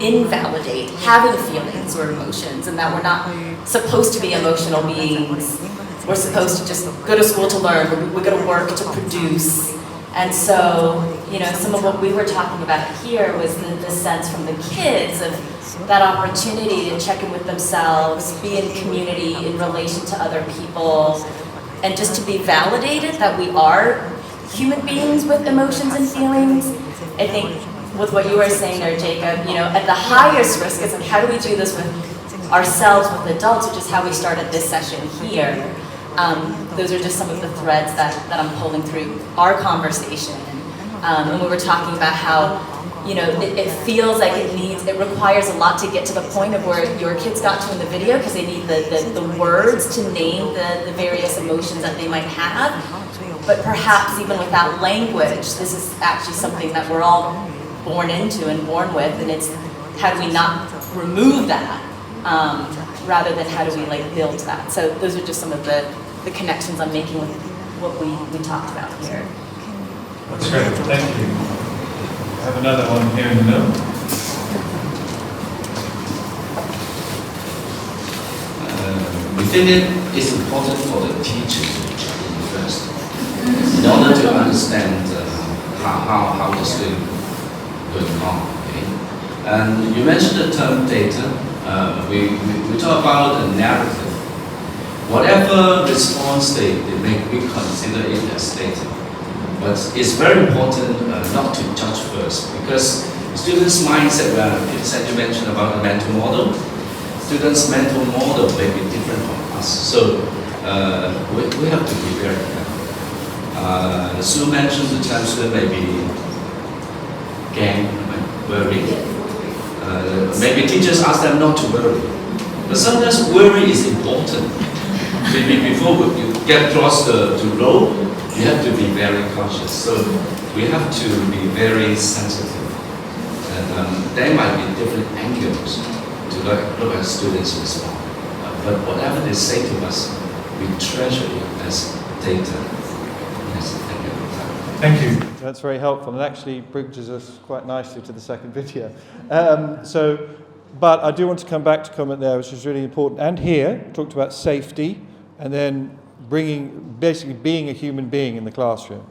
invalidate having feelings or emotions, and that we're not supposed to be emotional beings. We're supposed to just go to school to learn, we're gonna work to produce. And so, you know, some of what we were talking about here was the sense from the kids of that opportunity to check in with themselves, be in community, in relation to other people, and just to be validated that we are human beings with emotions and feelings. I think with what you were saying there, Jacob, you know, at the highest risk is like, how do we do this with ourselves, with adults, which is how we started this session here. Those are just some of the threads that I'm pulling through our conversation. And we were talking about how, you know, it feels like it requires a lot to get to the point of where your kids got to in the video, because they need the words to name the various emotions that they might have. But perhaps even without language, this is actually something that we're all born into and born with, and it's how do we not remove that, rather than how do we like build that. So those are just some of the connections I'm making with what we talked about here. That's great, thank you. I have another one here in the middle. We think it is important for the teacher to check in first, in order to understand how the student going on. Okay? And you mentioned the term data. We talk about the narrative. Whatever response they make, we consider it as data. But it's very important not to judge first, because students' mindset, Peter Senge mentioned about the mental model, students' mental model may be different from us. So we have to be very careful. Sue mentioned the term student may be gang, worried. Maybe teachers ask them not to worry. But sometimes worry is important. Maybe before you get across the road, you have to be very cautious. So we have to be very sensitive. And there might be different angles to look at students' response. But whatever they say to us, we treasure it as data. Yes, thank you. Thank you. That's very helpful, and actually bridges us quite nicely to the second video. But I do want to come back to comment there, which is really important. And here, we talked about safety, and then basically being a human being in the classroom.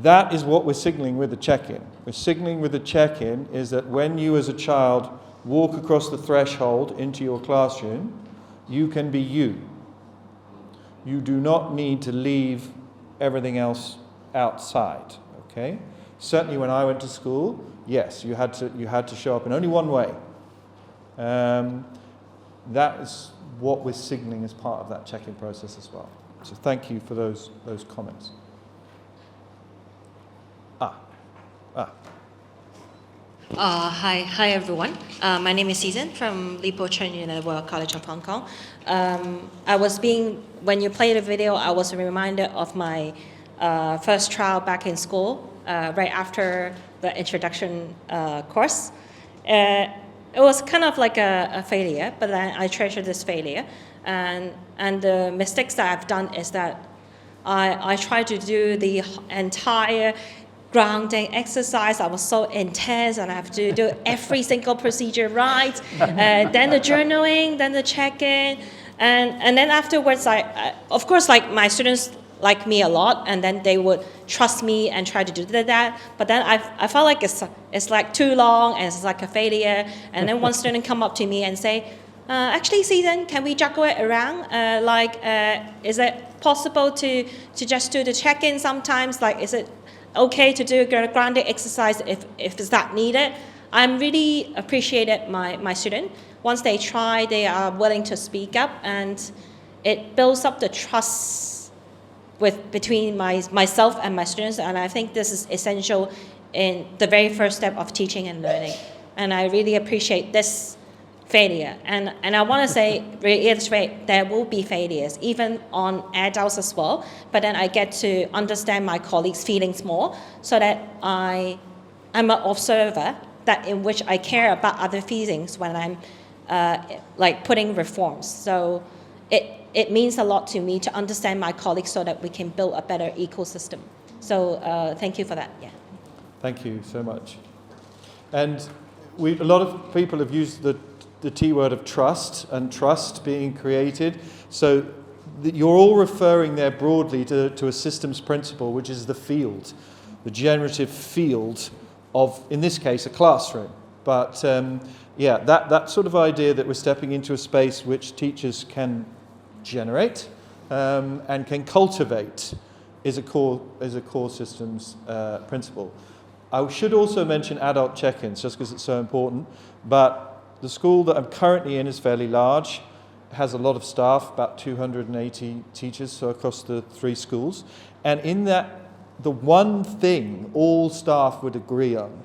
That is what we're signaling with the check-in. We're signaling with the check-in is that when you as a child walk across the threshold into your classroom, you can be you. You do not need to leave everything else outside, okay? Certainly when I went to school, yes, you had to show up in only one way. That is what we're signaling as part of that check-in process as well. So thank you for those comments. Hi everyone. My name is Season from Lipo Chen University College of Hong Kong. When you played the video, I was reminded of my first trial back in school, right after the introduction course. It was kind of like a failure, but I treasure this failure. And the mistakes that I've done is that I tried to do the entire grounding exercise. I was so intense and I have to do every single procedure right. Then the journaling, then the check-in. And then afterwards, of course, like my students like me a lot, and then they would trust me and try to do that. But then I felt like it's like too long and it's like a failure. And then one student come up to me and say, actually, Season, can we juggle it around? Is it possible to just do the check-in sometimes? Like, is it okay to do a grounding exercise if it's that needed? I'm really appreciated my student. Once they try, they are willing to speak up, and it builds up the trust between myself and my students. And I think this is essential in the very first step of teaching and learning. And I really appreciate this failure. And I want to reiterate, there will be failures, even on adults as well. But then I get to understand my colleagues' feelings more, so that I'm an observer in which I care about other feelings when I'm putting reforms. So it means a lot to me to understand my colleagues so that we can build a better ecosystem. So thank you for that. Yeah. Thank you so much. And a lot of people have used the T word of trust, and trust being created. So you're all referring there broadly to a systems principle, which is the field, the generative field of, in this case, a classroom. But that sort of idea that we're stepping into a space which teachers can generate and can cultivate is a core systems principle. I should also mention adult check-ins, just because it's so important. But the school that I'm currently in is fairly large. It has a lot of staff, about 280 teachers, so across the 3 schools. And in that, the one thing all staff would agree on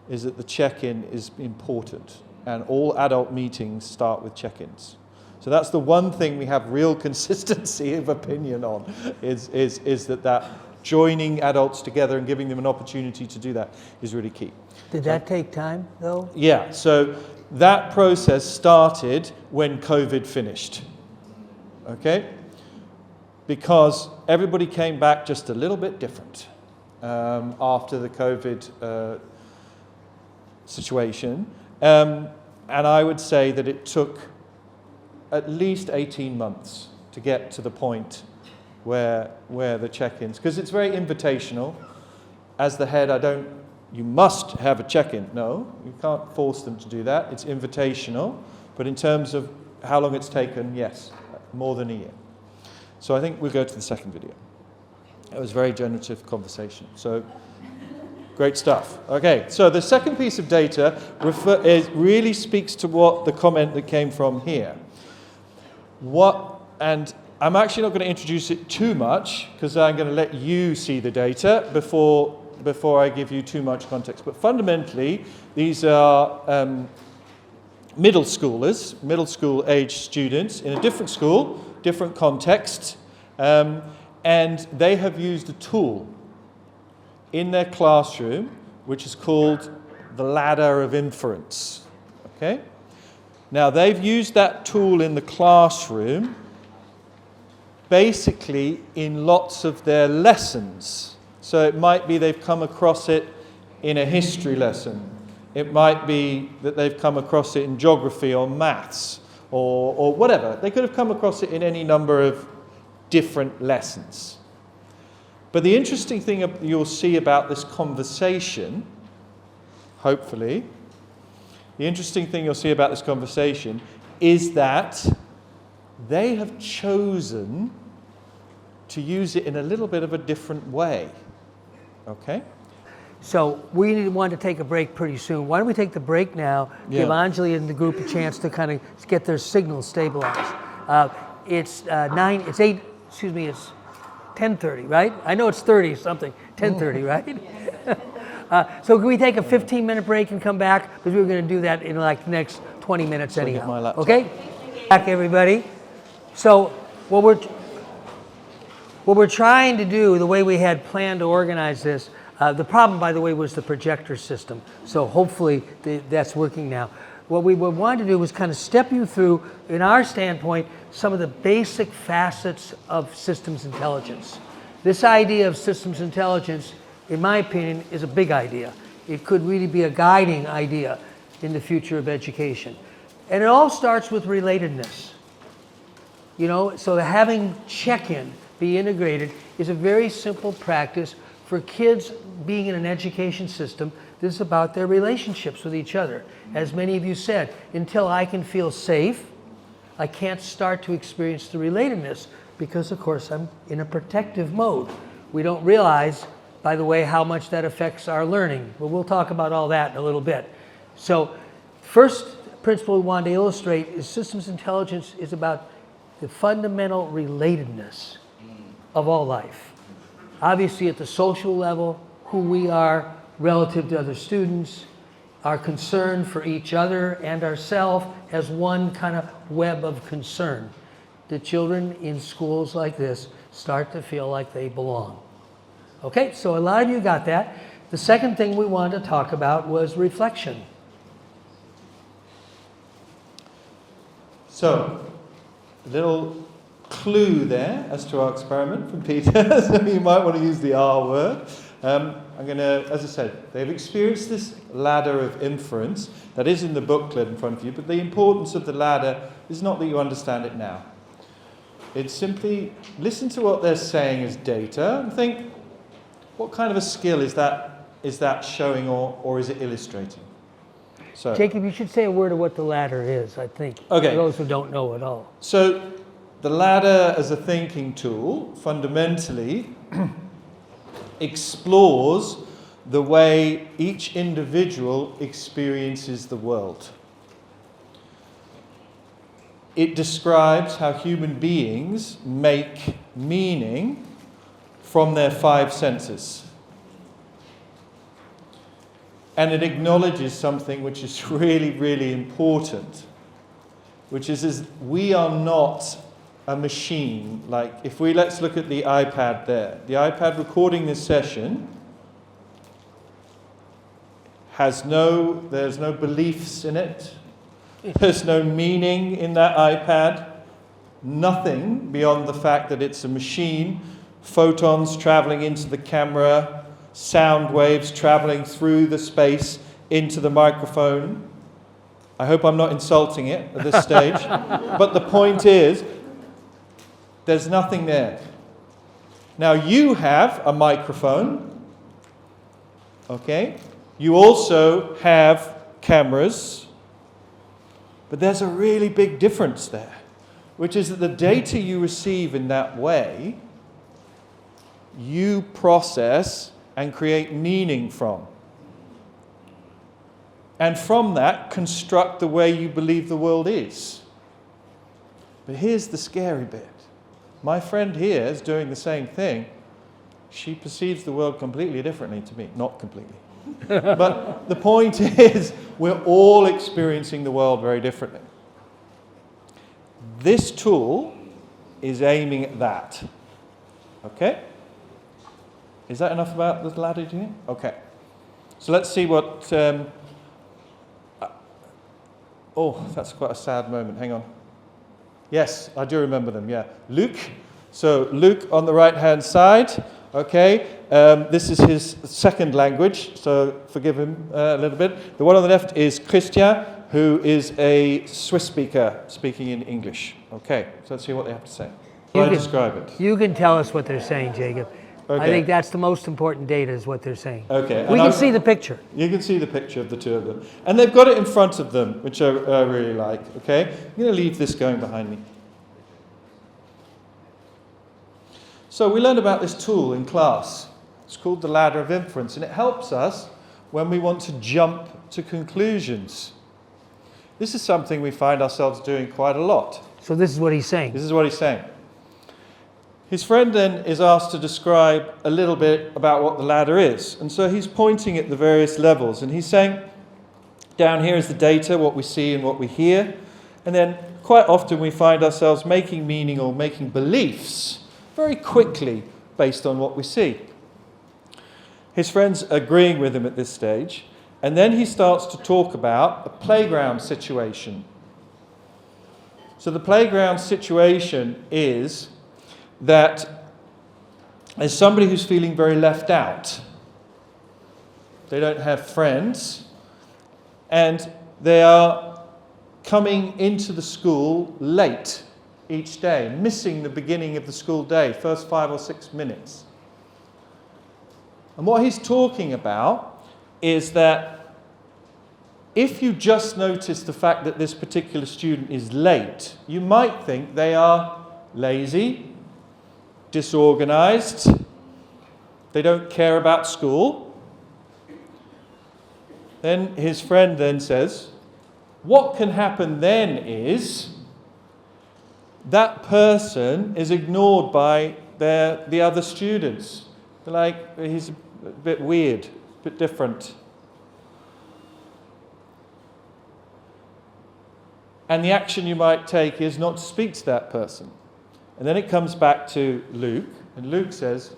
is that the check-in is important. And all adult meetings start with check-ins. So that's the one thing we have real consistency of opinion on, is that joining adults together and giving them an opportunity to do that is really key. Did that take time, though? Yeah, so that process started when COVID finished, okay? Because everybody came back just a little bit different after the COVID situation. And I would say that it took at least 18 months to get to the point where the check-ins, because it's very invitational. As the head, you must have a check-in. No, you can't force them to do that. It's invitational. But in terms of how long it's taken, yes, more than a year. So I think we'll go to the second video. It was a very generative conversation. So great stuff. Okay, so the second piece of data really speaks to what the comment that came from here. And I'm actually not going to introduce it too much, because I'm going to let you see the data before I give you too much context. But fundamentally, these are middle schoolers, middle school age students in a different school, different context, and they have used a tool in their classroom which is called the ladder of inference. Okay? Now, they've used that tool in the classroom basically in lots of their lessons. So it might be they've come across it in a history lesson. It might be that they've come across it in geography or maths or whatever. They could have come across it in any number of different lessons. But the interesting thing you'll see about this conversation, hopefully, the interesting thing you'll see about this conversation is that they have chosen to use it in a little bit of a different way. Okay? So we want to take a break pretty soon. Why don't we take the break now, give Anjali and the group a chance to kind of get their signals stabilized. It's 10:30, right? I know it's 30 something, 10:30, right? So can we take a 15-minute break and come back? Because we're going to do that in like the next 20 minutes anyhow. my laptop. Okay? Back, everybody. So what we're trying to do, the way we had planned to organize this, the problem, by the way, was the projector system. So hopefully that's working now. What we wanted to do was kind of step you through, in our standpoint, some of the basic facets of systems intelligence. This idea of systems intelligence, in my opinion, is a big idea. It could really be a guiding idea in the future of education. And it all starts with relatedness. You know, so having check-in be integrated is a very simple practice for kids being in an education system. This is about their relationships with each other. As many of you said, until I can feel safe, I can't start to experience the relatedness because, of course, I'm in a protective mode. We don't realize, by the way, how much that affects our learning. But we'll talk about all that in a little bit. So first principle we wanted to illustrate is systems intelligence is about the fundamental relatedness of all life. Obviously at the social level, who we are relative to other students, our concern for each other and ourselves as one kind of web of concern. The children in schools like this start to feel like they belong. Okay, so a lot of you got that. The second thing we wanted to talk about was reflection. So, a little clue there as to our experiment from Peter. So you might want to use the R word. I'm going to, as I said, they've experienced this ladder of inference that is in the booklet in front of you, but the importance of the ladder is not that you understand it now. It's simply listen to what they're saying as data and think, what kind of a skill is that showing or is it illustrating? So, Jacob, you should say a word of what the ladder is, I think, okay. For those who don't know at all. So the ladder as a thinking tool fundamentally explores the way each individual experiences the world. It describes how human beings make meaning from their 5 senses. And it acknowledges something which is really, really important, which is we are not a machine. Like, let's look at the iPad there. The iPad recording this session there's no beliefs in it. There's no meaning in that iPad. Nothing beyond the fact that it's a machine, photons traveling into the camera, sound waves traveling through the space into the microphone. I hope I'm not insulting it at this stage. But the point is, there's nothing there. Now you have a microphone, okay? You also have cameras, but there's a really big difference there, which is that the data you receive in that way, you process and create meaning from. And from that, construct the way you believe the world is. But here's the scary bit. My friend here is doing the same thing. She perceives the world completely differently to me. Not completely. But the point is, we're all experiencing the world very differently. This tool is aiming at that. Okay? Is that enough about the ladder, do you think? Okay. So let's see what... that's quite a sad moment. Hang on. Yes, I do remember them, yeah. Luke. So Luke on the right-hand side. Okay. This is his second language, so forgive him a little bit. The one on the left is Christian, who is a Swiss speaker speaking in English. Okay, so let's see what they have to say. Describe it. You can tell us what they're saying, Jacob. Okay. I think that's the most important data is what they're saying. Okay. We can see the picture. You can see the picture of the two of them. And they've got it in front of them, which I really like. Okay? I'm going to leave this going behind me. So we learned about this tool in class. It's called the ladder of inference, and it helps us when we want to jump to conclusions. This is something we find ourselves doing quite a lot. So this is what he's saying. This is what he's saying. His friend then is asked to describe a little bit about what the ladder is. And so he's pointing at the various levels. And he's saying, down here is the data, what we see and what we hear. And then quite often we find ourselves making meaning or making beliefs very quickly based on what we see. His friend's agreeing with him at this stage. And then he starts to talk about a playground situation. So the playground situation is that there's somebody who's feeling very left out. They don't have friends, and they are coming into the school late each day, missing the beginning of the school day, first 5 or 6 minutes. And what he's talking about is that if you just notice the fact that this particular student is late, you might think they are lazy, disorganized, they don't care about school. Then his friend then says, what can happen then is that person is ignored by the other students. They're like, he's a bit weird, a bit different. And the action you might take is not to speak to that person. And then it comes back to Luke, and Luke says,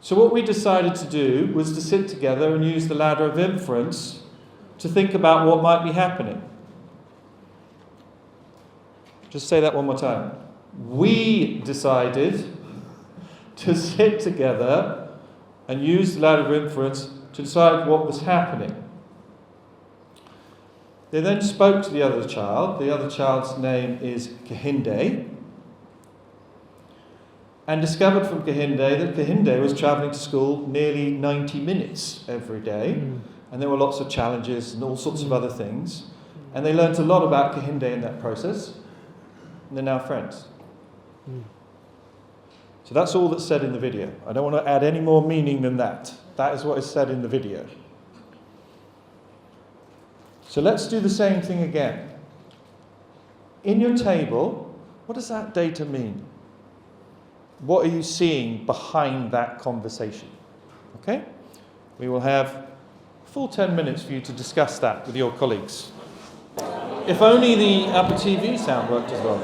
so what we decided to do was to sit together and use the ladder of inference to think about what might be happening. Just say that one more time. We decided to sit together and use the ladder of inference to decide what was happening. They then spoke to the other child. The other child's name is Kehinde. And discovered from Kehinde that Kehinde was travelling to school nearly 90 minutes every day. And there were lots of challenges and all sorts of other things. And they learnt a lot about Kehinde in that process. And they're now friends. So that's all that's said in the video. I don't want to add any more meaning than that. That is what is said in the video. So let's do the same thing again. In your table, what does that data mean? What are you seeing behind that conversation? Okay? We will have a full 10 minutes for you to discuss that with your colleagues. If only the Apple TV sound worked as well.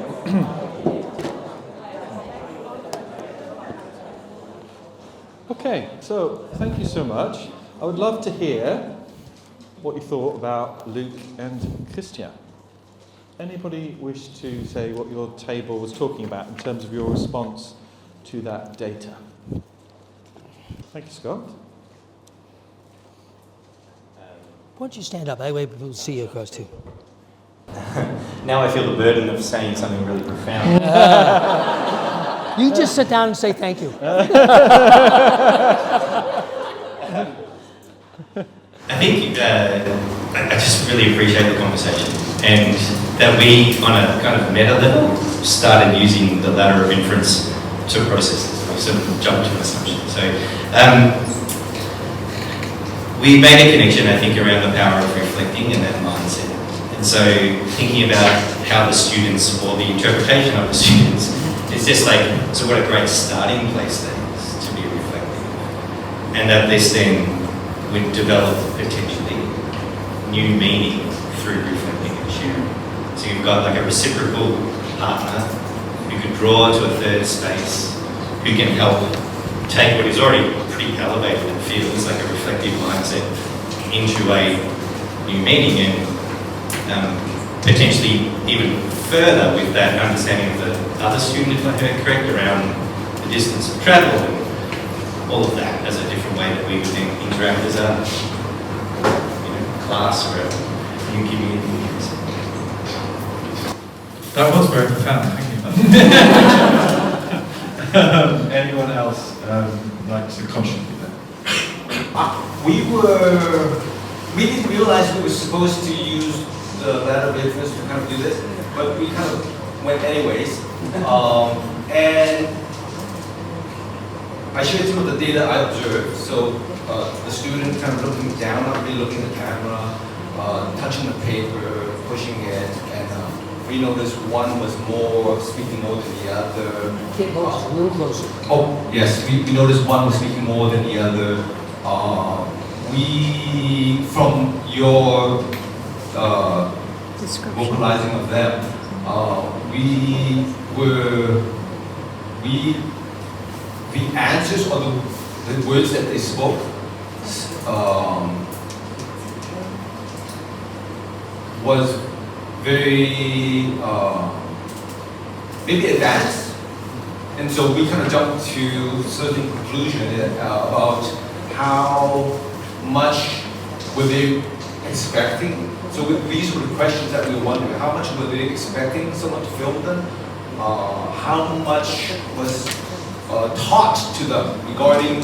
Okay, so thank you so much. I would love to hear what you thought about Luke and Christian. Anybody wish to say what your table was talking about in terms of your response to that data? Thank you, Scott. Why don't you stand up? That way people will see you across too. Now I feel the burden of saying something really profound. You just sit down and say thank you. I think I just really appreciate the conversation, and that we, on a kind of meta level, started using the ladder of inference to process this. We sort of jumped to an assumption. So we made a connection, I think, around the power of reflecting and that mindset. And so thinking about how the students, or the interpretation of the students, is just like, so what a great starting place that is to be reflecting. And that this then would develop potentially new meaning through reflecting and sharing. So you've got like a reciprocal partner who could draw to a third space, who can help take what is already pretty elevated and feels like a reflective mindset into a new meaning, and potentially even further with that understanding of the other student, if I heard correct, around the distance of travel and all of that as a different way that we would then interact as a class or a new community. That was very profound, thank you. Anyone else like to contribute there? We didn't realize we were supposed to use the ladder of inference to kind of do this, but we kind of went anyways. And I shared some of the data I observed. So the student kind of looking down, not really looking at the camera, touching the paper, pushing it, and we noticed one was speaking more than the other. Get closer, a little closer. Oh, yes, we noticed one was speaking more than the other. From your vocalizing of them, the answers or the words that they spoke was very maybe advanced, and so we kind of jumped to certain conclusion about how much were they expecting. So these were the questions that we were wondering: how much were they expecting someone to film them? How much was taught to them regarding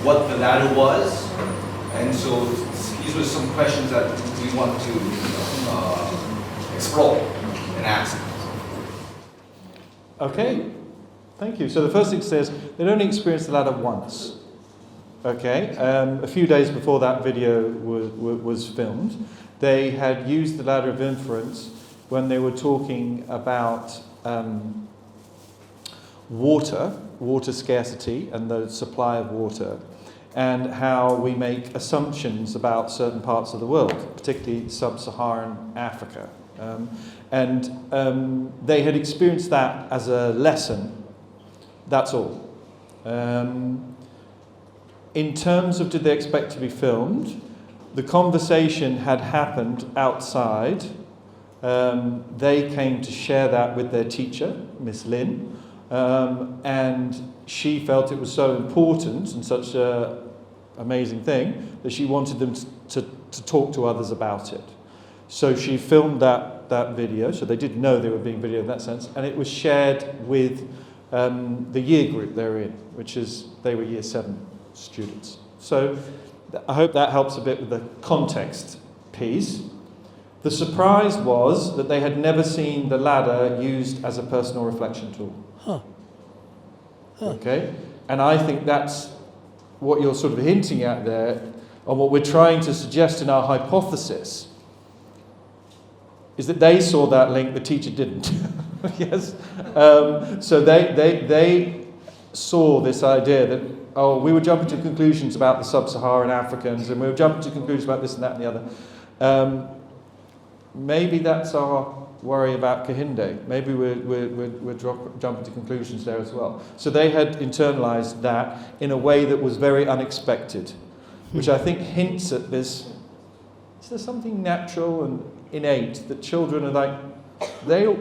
what the ladder was? And so these were some questions that we want to explore and ask. Okay, thank you. So the first thing says they'd only experienced the ladder once. Okay, a few days before that video was filmed, they had used the ladder of inference when they were talking about water scarcity and the supply of water, and how we make assumptions about certain parts of the world, particularly sub-Saharan Africa. They had experienced that as a lesson, that's all. In terms of did they expect to be filmed, the conversation had happened outside. They came to share that with their teacher, Miss Lin, and she felt it was so important and such an amazing thing that she wanted them to talk to others about it. So she filmed that video, so they did know they were being videoed in that sense, and it was shared with the year group they're in, which is, they were year 7 students. So I hope that helps a bit with the context piece. The surprise was that they had never seen the ladder used as a personal reflection tool. Okay? And I think that's what you're sort of hinting at there, and what we're trying to suggest in our hypothesis, is that they saw that link, the teacher didn't. Yes? So they saw this idea that, oh, we were jumping to conclusions about the sub-Saharan Africans, and we were jumping to conclusions about this and that and the other. Maybe that's our worry about Kahinde. Maybe we're jumping to conclusions there as well. So they had internalized that in a way that was very unexpected, which I think hints at this. Is there something natural and innate that children are like, they're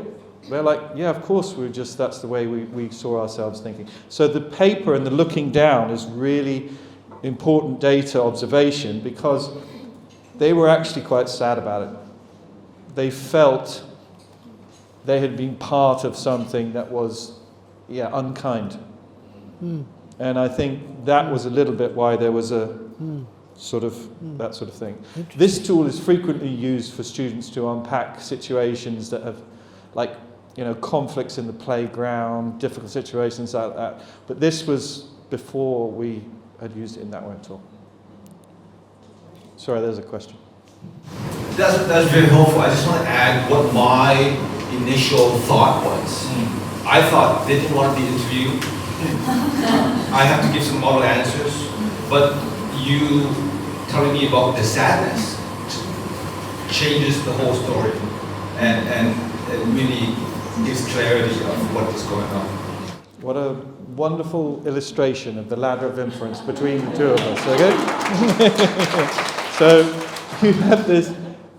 like, yeah, of course, that's the way we saw ourselves thinking. So the paper and the looking down is really important data observation, because they were actually quite sad about it. They felt they had been part of something that was, unkind. And I think that was a little bit why there was a sort of that sort of thing. This tool is frequently used for students to unpack situations that have, like, conflicts in the playground, difficult situations like that. But this was before we had used it in that way at all. Sorry, there's a question. That's very helpful. I just want to add what my initial thought was. I thought they didn't want to be interviewed. I have to give some model answers, but you telling me about the sadness changes the whole story, and it really gives clarity of what is going on. What a wonderful illustration of the ladder of inference between the two of us, okay? So you have this,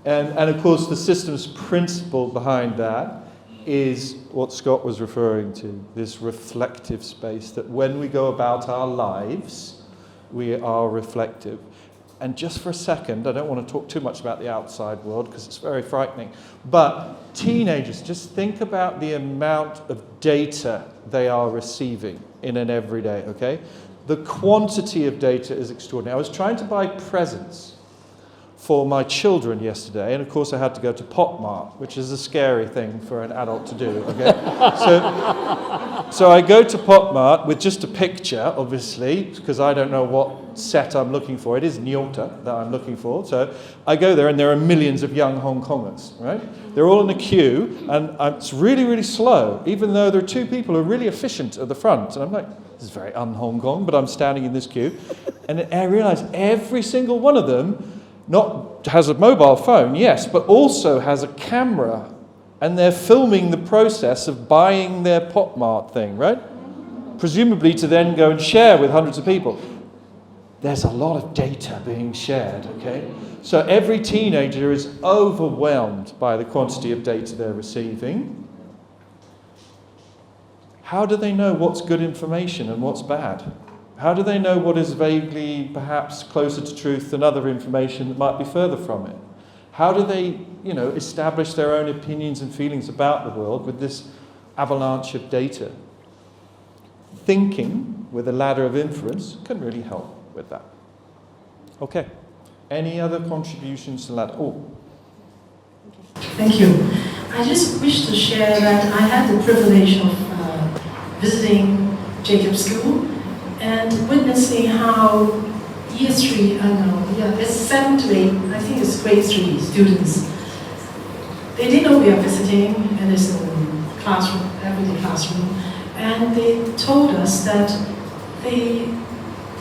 and of course the systems principle behind that is what Scott was referring to, this reflective space, that when we go about our lives, we are reflective. And just for a second, I don't want to talk too much about the outside world because it's very frightening, but teenagers, just think about the amount of data they are receiving in an everyday, okay? The quantity of data is extraordinary. I was trying to buy presents for my children yesterday, and of course I had to go to PopMart, which is a scary thing for an adult to do, okay? So I go to PopMart with just a picture, obviously, because I don't know what set I'm looking for. It is Nyota that I'm looking for. So I go there and there are millions of young Hong Kongers, right? They're all in a queue, and it's really, really slow, even though there are two people who are really efficient at the front. And I'm like, this is very un-Hong Kong, but I'm standing in this queue. And I realize every single one of them not has a mobile phone, yes, but also has a camera, and they're filming the process of buying their PopMart thing, right? Presumably to then go and share with hundreds of people. There's a lot of data being shared, okay? So every teenager is overwhelmed by the quantity of data they're receiving. How do they know what's good information and what's bad? How do they know what is vaguely perhaps closer to truth than other information that might be further from it? How do they, establish their own opinions and feelings about the world with this avalanche of data? Thinking with a ladder of inference can really help with that. Okay. Any other contributions to ladder? Oh. Thank you. I just wish to share that I had the privilege of visiting Jacob's School and witnessing how year 3, it's 7 to 8, I think it's grade 3 students. They didn't know we are visiting, and it's a classroom, everyday classroom, and they told us that they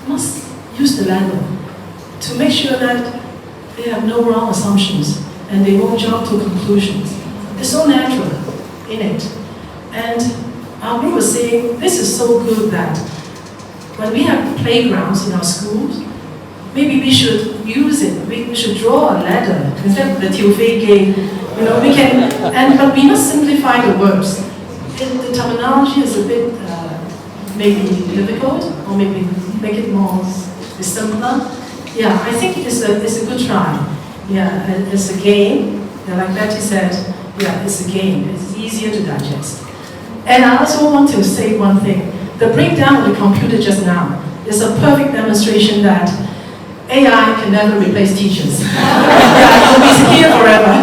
must use the ladder to make sure that they have no wrong assumptions and they won't jump to conclusions. It's so natural, innate. And our group was saying, this is so good that when we have playgrounds in our schools, maybe we should use it. We should draw a ladder instead of the Tiufei game. We can, but we must simplify the words. The terminology is a bit maybe difficult, or maybe make it more simpler. Yeah, I think it's a good try. Yeah, it's a game. Yeah, like Betty said, yeah, it's a game. It's easier to digest. And I also want to say one thing. The breakdown of the computer just now is a perfect demonstration that AI can never replace teachers. Yeah, it will be here forever.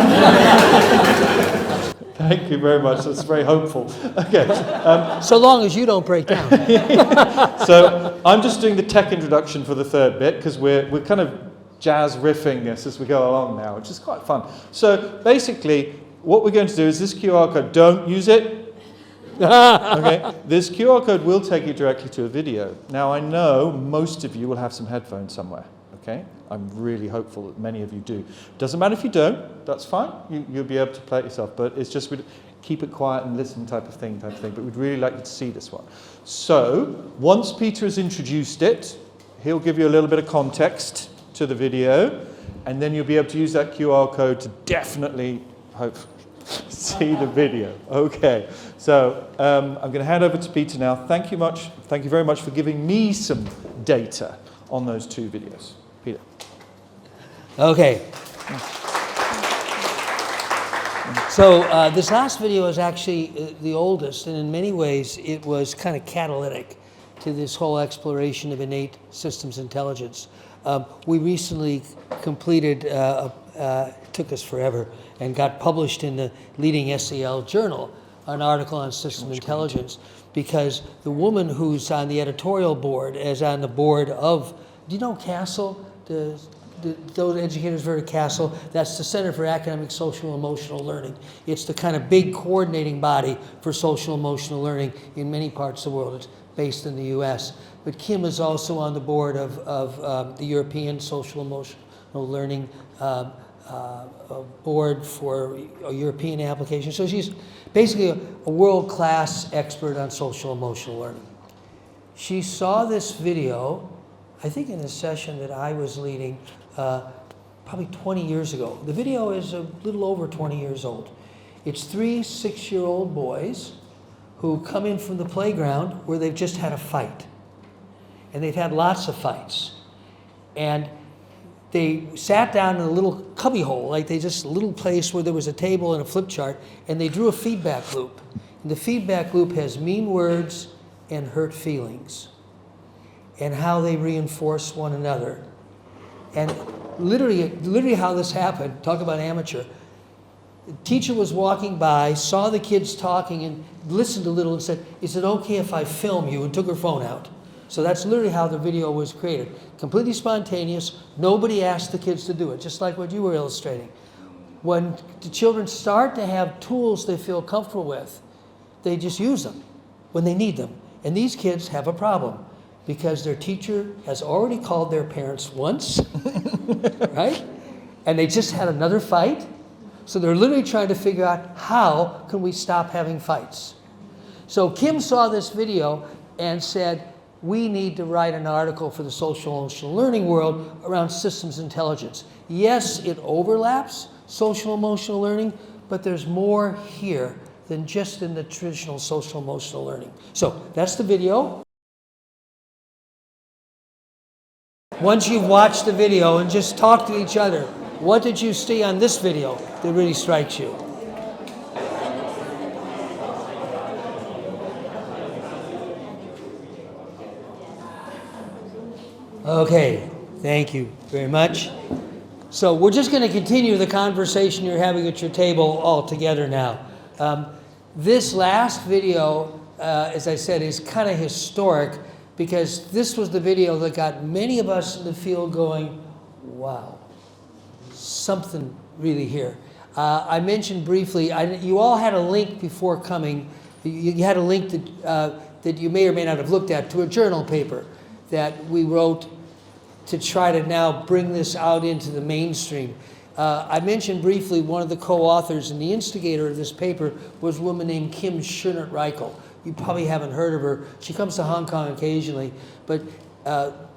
Thank you very much. That's very hopeful. Okay. So long as you don't break down. So I'm just doing the tech introduction for the third bit because we're kind of jazz riffing this as we go along now, which is quite fun. So basically, what we're going to do is this QR code. Don't use it. Okay. This QR code will take you directly to a video. Now I know most of you will have some headphones somewhere. Okay. I'm really hopeful that many of you do. Doesn't matter if you don't, that's fine. You'll be able to play it yourself, but it's just keep it quiet and listen type of thing, but we'd really like you to see this one. So, once Peter has introduced it, he'll give you a little bit of context to the video, and then you'll be able to use that QR code to definitely, hopefully, see the video. Okay, so I'm going to hand over to Peter now. Thank you very much for giving me some data on those two videos. Peter. Okay. So this last video is actually the oldest, and in many ways it was kind of catalytic to this whole exploration of innate systems intelligence. We recently completed, took us forever, and got published in the leading SEL journal, an article on system intelligence, because the woman who's on the editorial board is on the board of, do you know CASEL? Those educators heard of CASEL? That's the Center for Academic Social Emotional Learning. It's the kind of big coordinating body for social emotional learning in many parts of the world. It's based in the US. But Kim is also on the board of the European Social Emotional Learning board for a European application. So she's basically a world-class expert on social emotional learning. She saw this video, I think in a session that I was leading, probably 20 years ago. The video is a little over 20 years old. It's 3 6-year-old boys who come in from the playground where they've just had a fight. And they've had lots of fights. And they sat down in a little cubby hole, like a little place where there was a table and a flip chart, and they drew a feedback loop. And the feedback loop has mean words and hurt feelings, and how they reinforce one another. And literally how this happened, talk about amateur. The teacher was walking by, saw the kids talking and listened a little and said, "Is it okay if I film you?" and took her phone out. So that's literally how the video was created. Completely spontaneous. Nobody asked the kids to do it, just like what you were illustrating. When the children start to have tools they feel comfortable with, they just use them when they need them. And these kids have a problem because their teacher has already called their parents once, right? And they just had another fight. So they're literally trying to figure out, how can we stop having fights? So Kim saw this video and said, we need to write an article for the social emotional learning world around systems intelligence. Yes, it overlaps social emotional learning, but there's more here than just in the traditional social emotional learning. So that's the video. Once you've watched the video and just talk to each other, what did you see on this video that really strikes you? Okay, thank you very much. So we're just going to continue the conversation you're having at your table all together now. This last video, as I said, is kind of historic because this was the video that got many of us in the field going, wow, something really here. I mentioned briefly, you all had a link before coming. You had a link that you may or may not have looked at to a journal paper that we wrote to try to now bring this out into the mainstream. I mentioned briefly one of the co-authors and the instigator of this paper was a woman named Kim Schoenert-Reichel. You probably haven't heard of her. She comes to Hong Kong occasionally. But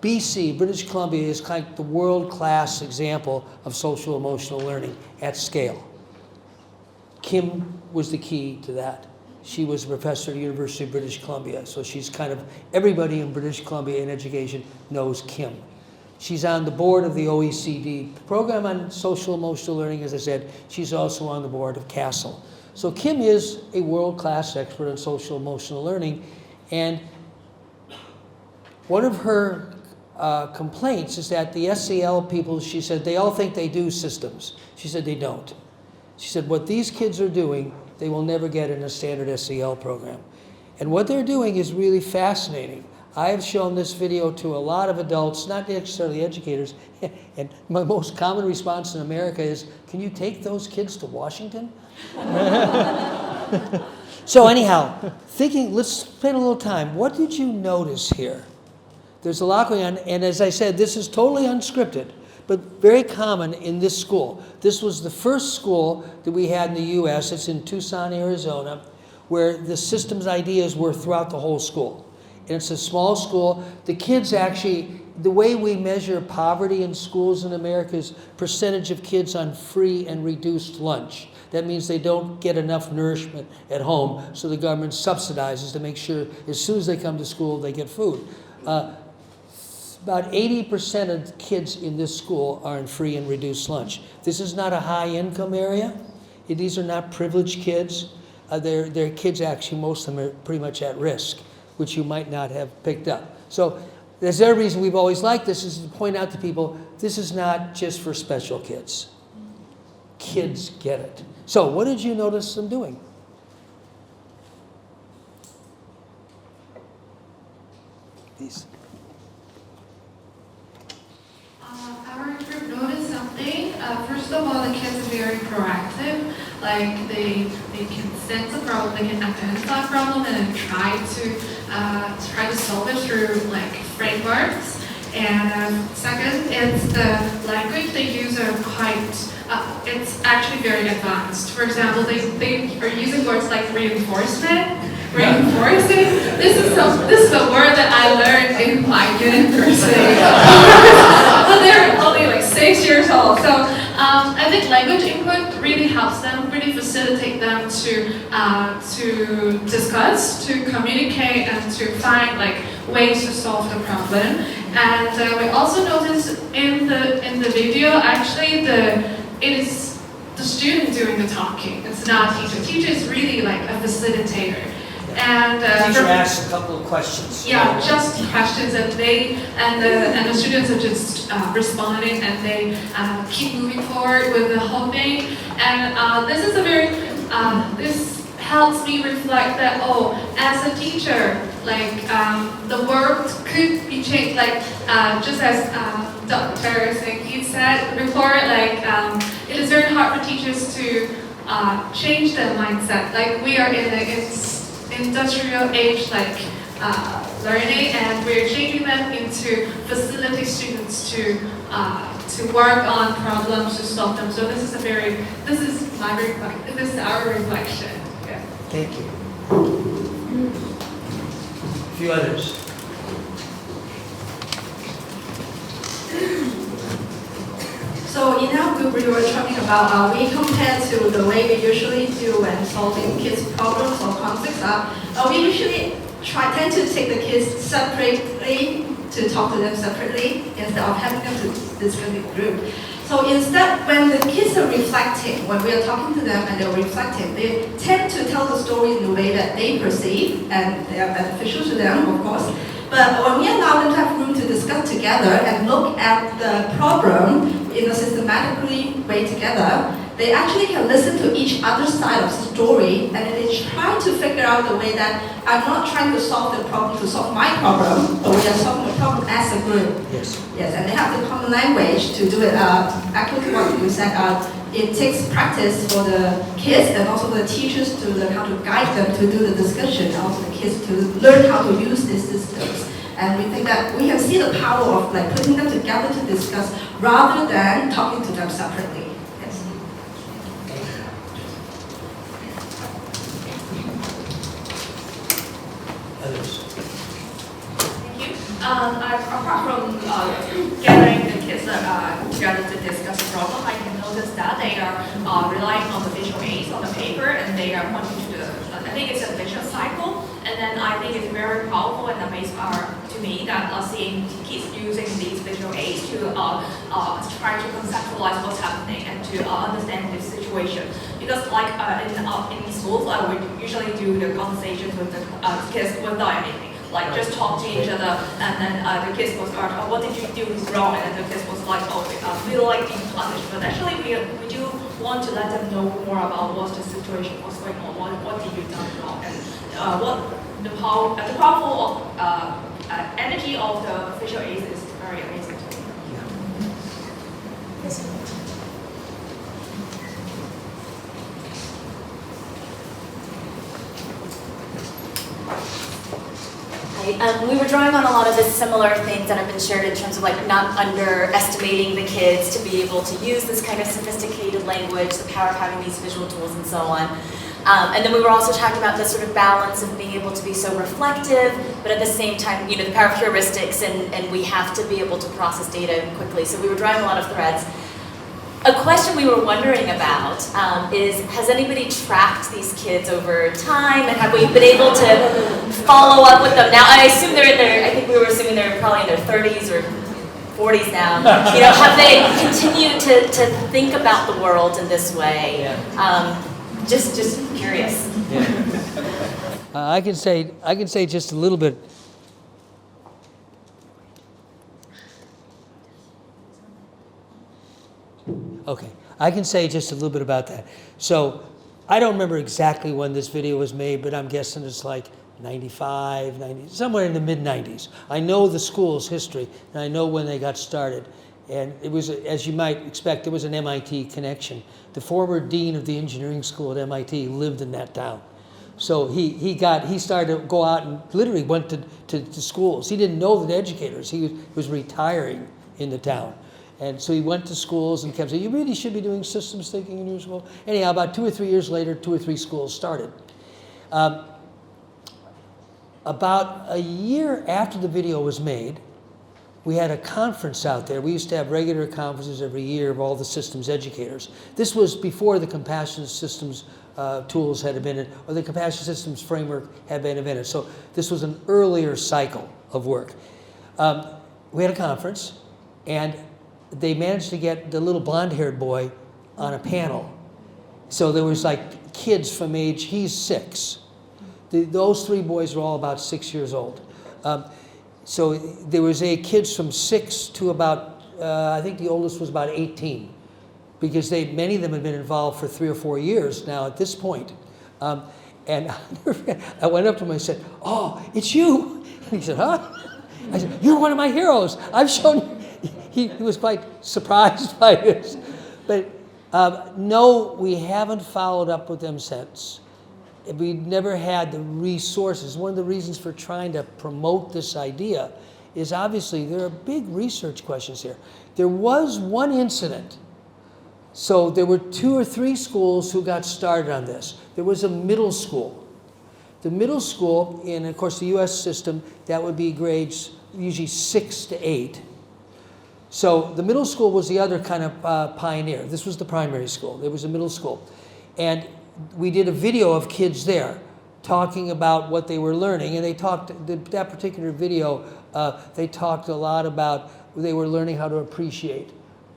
BC, British Columbia, is kind of the world-class example of social emotional learning at scale. Kim was the key to that. She was a professor at the University of British Columbia, so she's kind of, everybody in British Columbia in education knows Kim. She's on the board of the OECD program on social emotional learning, as I said. She's also on the board of CASEL. So Kim is a world-class expert on social emotional learning, and one of her complaints is that the SEL people, she said, they all think they do systems. She said they don't. She said what these kids are doing, they will never get in a standard SEL program. And what they're doing is really fascinating. I have shown this video to a lot of adults, not necessarily educators, and my most common response in America is, can you take those kids to Washington? So anyhow, let's spend a little time. What did you notice here? There's a lot going on, and as I said, this is totally unscripted, but very common in this school. This was the first school that we had in the US, it's in Tucson, Arizona, where the systems ideas were throughout the whole school. And it's a small school. The kids actually, the way we measure poverty in schools in America is percentage of kids on free and reduced lunch. That means they don't get enough nourishment at home, so the government subsidizes to make sure as soon as they come to school, they get food. About 80% of the kids in this school are in free and reduced lunch. This is not a high-income area. These are not privileged kids. They're kids, actually, most of them are pretty much at risk, which you might not have picked up. So there's a reason we've always liked this, is to point out to people, this is not just for special kids. Kids get it. So what did you notice them doing? These. Our group noticed something. First of all, the kids are very proactive. Like they can sense a problem, they can identify a problem, and then try to solve it through like frameworks. And second, it's the language they use are quite. It's actually very advanced. For example, they are using words like reinforcement. Reinforcing. This is a word that I learned in my university. But they're only like 6 years old. So I think language input really helps them, really facilitate them to discuss, to communicate, and to find like ways to solve the problem. And we also noticed in the video, actually, it is the student doing the talking. It's not teacher. Teacher is really like a facilitator. And teacher asks a couple of questions. yeah, just questions, and the students are just responding, and they keep moving forward with the whole thing. And this is a very this helps me reflect that as a teacher, like the world could be changed. Like just as Dr. Senge said before, like it is very hard for teachers to change their mindset. Like we are in an industrial age, like learning, and we're changing them into facilitate students to work on problems, to solve them. So this is our reflection. Yeah. Thank you. A few others. So in our group, we were talking about, we compared to the way we usually do when solving kids' problems or conflicts. We usually tend to take the kids separately, to talk to them separately, instead of having them to discuss in group. So instead, when the kids are reflecting, when we are talking to them and they're reflecting, they tend to tell the story in the way that they perceive, and they are beneficial to them, of course. But when we allow them to have room to discuss together and look at the problem in a systematically way together, they actually can listen to each other's side of the story, and then they try to figure out the way that I'm not trying to solve the problem to solve my problem, but we are solving the problem as a group. Yes. Yes, and they have the common language to do it. Actually, what you said, it takes practice for the kids and also for the teachers to learn how to guide them to do the discussion, and also the kids to learn how to use these systems. And we think that we can see the power of like putting them together to discuss rather than talking to them separately. Yes. Others. Thank you. Apart from gathering the kids together to discuss the problem, I can notice that they are relying on the visual aids on the paper, and they are pointing to the. I think it's a visual cycle, and then I think it's very powerful and amazing to me that seeing kids using these visual aids to try to conceptualize what's happening and to understand the situation. Because like in schools, we usually do the conversations with the kids without anything. Like just talk to each other, and then the kids was asked, what did you do wrong? And then the kids was like, feel like being punished. But actually, we do want to let them know more about what's the situation, what's going on, what did you done wrong, and what the powerful energy of the visual aids is very amazing to me. We were drawing on a lot of the similar things that have been shared in terms of like not underestimating the kids to be able to use this kind of sophisticated language, the power of having these visual tools and so on. And then we were also talking about this sort of balance of being able to be so reflective, but at the same time, the power of heuristics, and we have to be able to process data quickly. So we were drawing a lot of threads. A question we were wondering about is, has anybody tracked these kids over time, and have we been able to follow up with them? Now, I assume I think we were assuming they're probably in their 30s or 40s now. Have they continued to think about the world in this way? Just curious. I can say just a little bit. Okay, I can say just a little bit about that. So I don't remember exactly when this video was made, but I'm guessing it's like 95, 90, somewhere in the mid-90s. I know the school's history, and I know when they got started. And it was, as you might expect, there was an MIT connection. The former dean of the engineering school at MIT lived in that town. So he started to go out and literally went to schools. He didn't know the educators. He was retiring in the town. And so he went to schools and kept saying, you really should be doing systems thinking in your school. Anyhow, about 2 or 3 years later, 2 or 3 schools started. About a year after the video was made, we had a conference out there. We used to have regular conferences every year of all the systems educators. This was before the compassion systems tools had been, or the compassion systems framework had been invented. So this was an earlier cycle of work. We had a conference, and they managed to get the little blonde-haired boy on a panel. So there was like kids from age, he's 6. those 3 boys were all about 6 years old. So there was kids from 6 to about, I think the oldest was about 18, because many of them had been involved for 3 or 4 years now at this point. And I went up to him and I said, "Oh, it's you." And he said, "Huh?" I said, "You're one of my heroes. I've shown you." He was quite surprised by this. But no, we haven't followed up with them since. We never had the resources. One of the reasons for trying to promote this idea is obviously there are big research questions here. There was one incident. So there were 2 or 3 schools who got started on this. There was a middle school. The middle school, in of course the US system, that would be grades usually 6 to 8. So the middle school was the other kind of pioneer. This was the primary school. There was a middle school. And we did a video of kids there talking about what they were learning. And they talked, that particular video, they talked a lot about, they were learning how to appreciate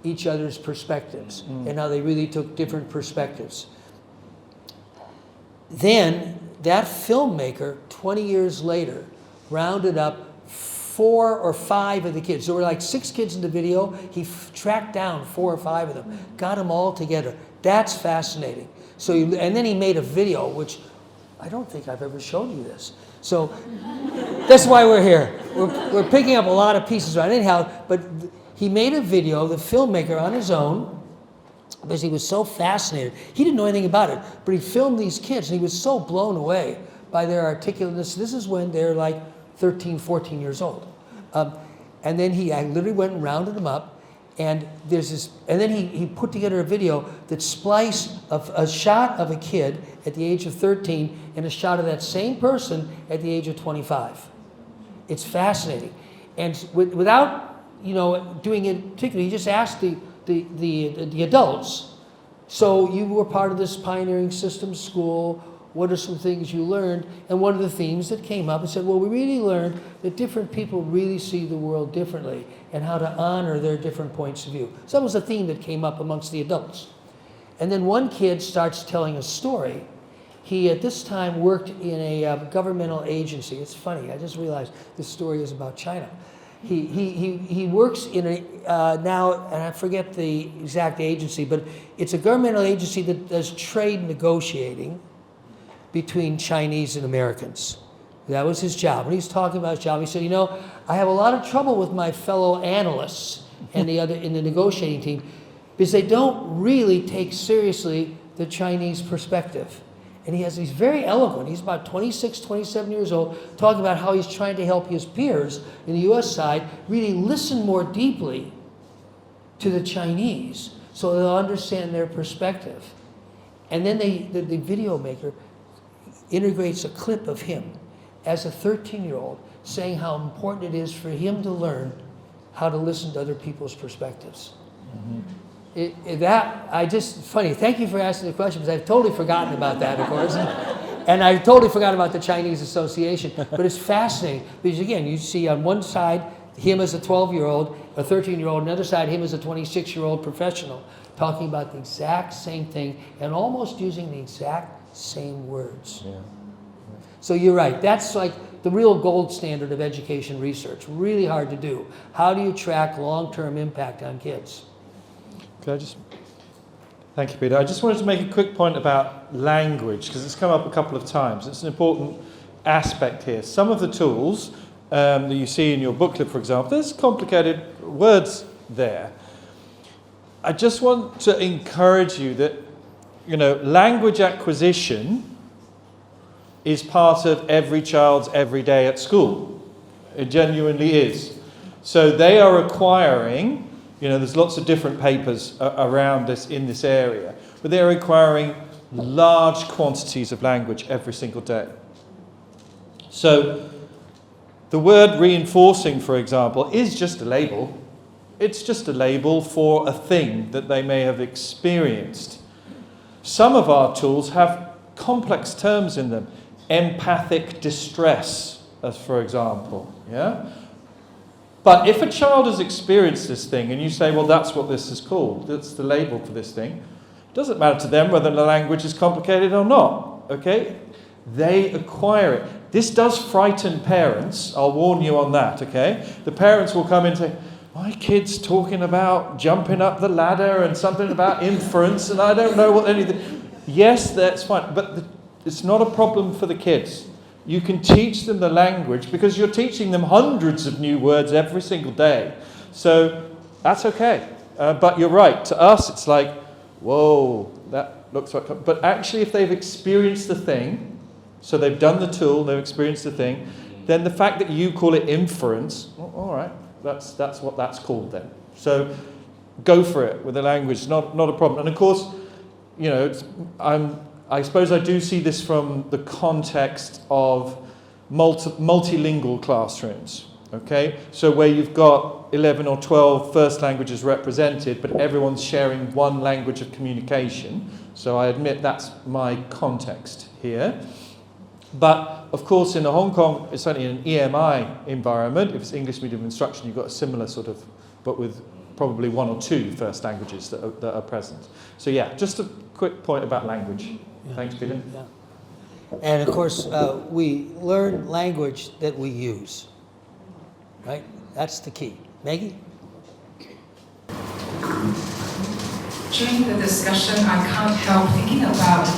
each other's perspectives and how they really took different perspectives. Then that filmmaker, 20 years later, rounded up 4 or 5 of the kids. There were like 6 kids in the video. He tracked down 4 or 5 of them, got them all together. That's fascinating. So, and then he made a video, which I don't think I've ever shown you this. So that's why we're here. We're picking up a lot of pieces around. Anyhow, but he made a video, the filmmaker, on his own, because he was so fascinated. He didn't know anything about it, but he filmed these kids, and he was so blown away by their articulateness. This is when they're like 13, 14 years old. And then I literally went and rounded them up, and there's this, and then he put together a video that spliced a shot of a kid at the age of 13 and a shot of that same person at the age of 25. It's fascinating. And without doing it particularly, he just asked the adults, so you were part of this pioneering systems school, what are some things you learned? And one of the themes that came up, and said, well, we really learned that different people really see the world differently and how to honor their different points of view. So that was a theme that came up amongst the adults. And then one kid starts telling a story. He, at this time, worked in a governmental agency. It's funny, I just realized this story is about China. He works in now, and I forget the exact agency, but it's a governmental agency that does trade negotiating between Chinese and Americans. That was his job. When he's talking about his job, he said, I have a lot of trouble with my fellow analysts and in the negotiating team because they don't really take seriously the Chinese perspective. And he's very eloquent. He's about 26, 27 years old, talking about how he's trying to help his peers in the US side really listen more deeply to the Chinese so they'll understand their perspective. And then the video maker integrates a clip of him as a 13-year-old saying how important it is for him to learn how to listen to other people's perspectives. Funny, thank you for asking the question, because I've totally forgotten about that, of course. And I totally forgot about the Chinese Association. But it's fascinating, because again, you see on one side, him as a 12-year-old, a 13-year-old, on the other side, him as a 26-year-old professional, talking about the exact same thing, and almost using the exact same words. Yeah. So you're right, that's like the real gold standard of education research. Really hard to do. How do you track long-term impact on kids? Thank you, Peter. I just wanted to make a quick point about language, because it's come up a couple of times. It's an important aspect here. Some of the tools that you see in your booklet, for example, there's complicated words there. I just want to encourage you that, language acquisition is part of every child's every day at school. It genuinely is. So they are acquiring, there's lots of different papers around this in this area, but they're acquiring large quantities of language every single day. So the word reinforcing, for example, is just a label. It's just a label for a thing that they may have experienced. Some of our tools have complex terms in them. Empathic distress, as for example. Yeah? But if a child has experienced this thing and you say, well, that's what this is called, that's the label for this thing, it doesn't matter to them whether the language is complicated or not. Okay? They acquire it. This does frighten parents. I'll warn you on that, okay? The parents will come in and say, my kid's talking about jumping up the ladder and something about inference, and I don't know what anything. Yes, that's fine, but it's not a problem for the kids. You can teach them the language because you're teaching them hundreds of new words every single day. So that's okay. But you're right. To us, it's like, whoa, that looks like... But actually, if they've experienced the thing, so they've done the tool, they've experienced the thing, then the fact that you call it inference, well, all right, that's what that's called then. So go for it with the language, not a problem. And of course, you know, I suppose I do see this from the context of multilingual classrooms, okay? So where you've got 11 or 12 first languages represented, but everyone's sharing one language of communication. So I admit that's my context here. But of course in Hong Kong, it's certainly in an EMI environment, if it's English medium instruction, you've got a similar sort of, but with probably one or two first languages that are present. So yeah, just a quick point about language. Yeah. Thanks, Peter. Yeah. And of course, we learn language that we use, right? That's the key. Maggie? During the discussion, I can't help thinking about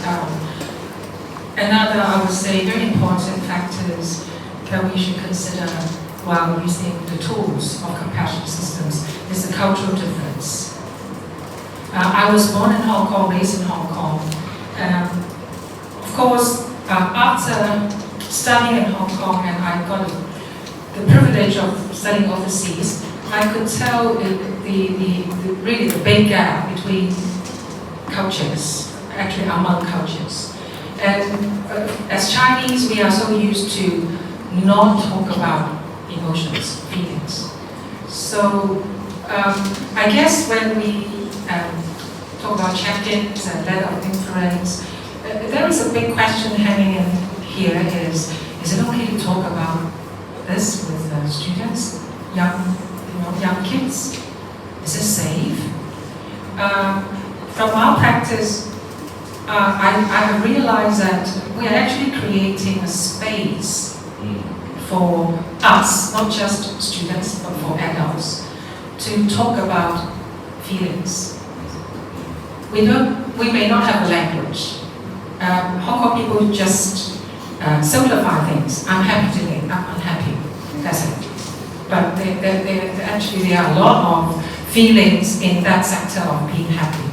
another, I would say, very important factors that we should consider while using the tools of compassion systems is the cultural difference. I was born in Hong Kong, raised in Hong Kong. Of course, after studying in Hong Kong and I got the privilege of studying overseas, I could tell really the big gap between cultures, actually among cultures. And as Chinese, we are so used to not talk about emotions, feelings. So I guess when we talk about check-ins and letter of inference, there is a big question hanging in here is it okay to talk about this with students, young kids? Is it safe? From our practice, I have realized that we are actually creating a space for us, not just students, but for adults, to talk about feelings. We may not have a language. Hong Kong people just simplify things. I'm happy today, I'm unhappy. That's it. But actually there are a lot of feelings in that sector of being happy.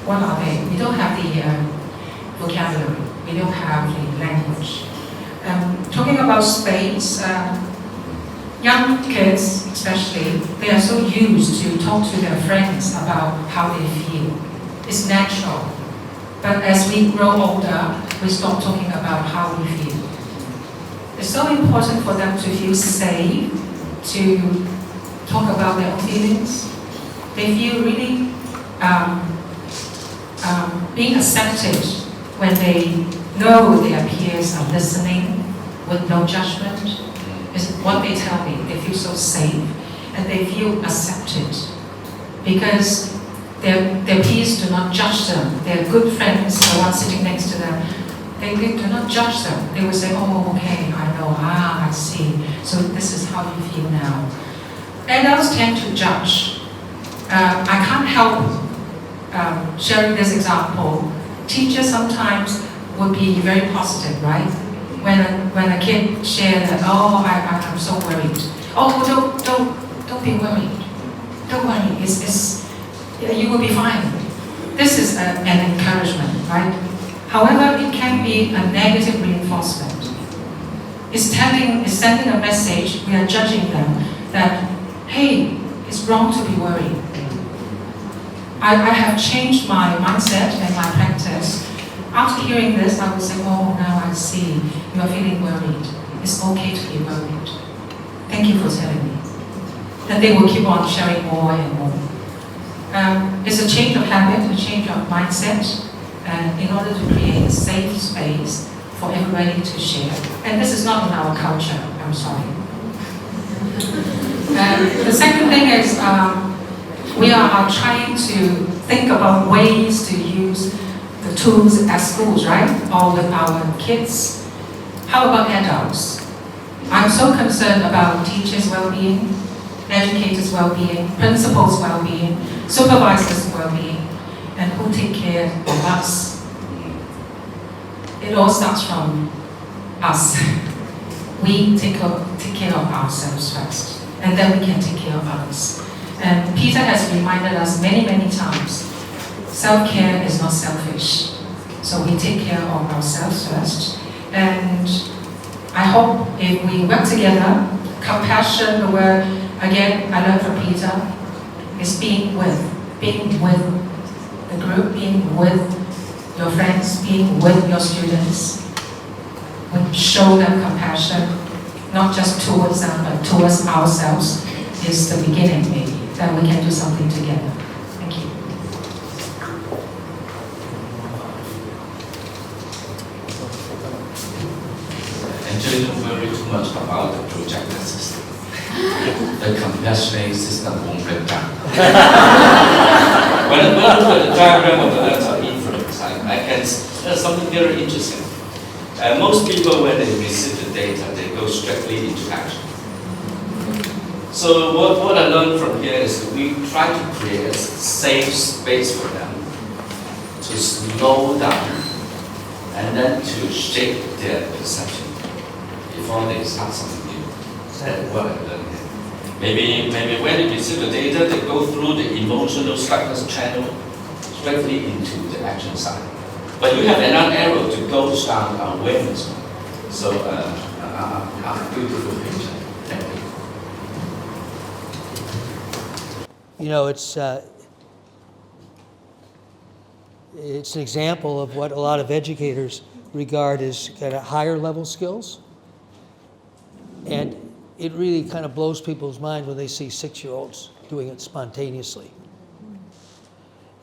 What are they? We don't have the vocabulary. We don't have the language. Talking about space, young kids especially, they are so used to talk to their friends about how they feel. It's natural. But as we grow older, we stop talking about how we feel. It's so important for them to feel safe, to talk about their own feelings. They feel really being accepted when they know their peers are listening with no judgment. Is what they tell me. They feel so safe and they feel accepted because their peers do not judge them. Their good friends, the ones sitting next to them, they do not judge them. They will say, oh, okay, I know, I see. So this is how you feel now. Adults tend to judge. I can't help sharing this example. Teachers sometimes would be very positive, right? When a kid shares that, oh, I'm so worried. Oh, don't be worried. Don't worry, you will be fine. This is an encouragement, right? However, it can be a negative reinforcement. It's sending a message, we are judging them, that, hey, it's wrong to be worried. I have changed my mindset and my practice. After hearing this, I would say, oh, now I see, you are feeling worried. It's okay to be worried. Thank you for telling me. And they will keep on sharing more and more. It's a change of habit, a change of mindset, in order to create a safe space for everybody to share. And this is not in our culture, I'm sorry. The second thing is we are trying to think about ways to use the tools at schools, right? Or with our kids. How about adults? I'm so concerned about teachers' well-being, educators' well-being, principals' well-being, supervisors' well-being, and who take care of us. It all starts from us. We take care of ourselves first, and then we can take care of others. And Peter has reminded us many, many times, self-care is not selfish. So we take care of ourselves first. And I hope if we work together, compassion, the word, again, I learned from Peter, is being with the group, being with your friends, being with your students. We show them compassion, not just towards them, but towards ourselves, is the beginning, maybe. Then we can do something together. Thank you. Actually, don't worry too much about the projector system. The compassionate system won't break down. When I look at the diagram of the letter inference, I can there's something very interesting. Most people, when they receive the data, they go strictly into action. So what I learned from here is we try to create a safe space for them to slow down and then to shape their perception before they start something new. That's what I learned here. Maybe when they receive the data, they go through the emotional cycles channel strictly into the action side. But you have another arrow to go down awareness. So a beautiful picture. Thank you. You know, it's an example of what a lot of educators regard as kind of higher level skills. And it really kind of blows people's mind when they see 6-year-olds doing it spontaneously.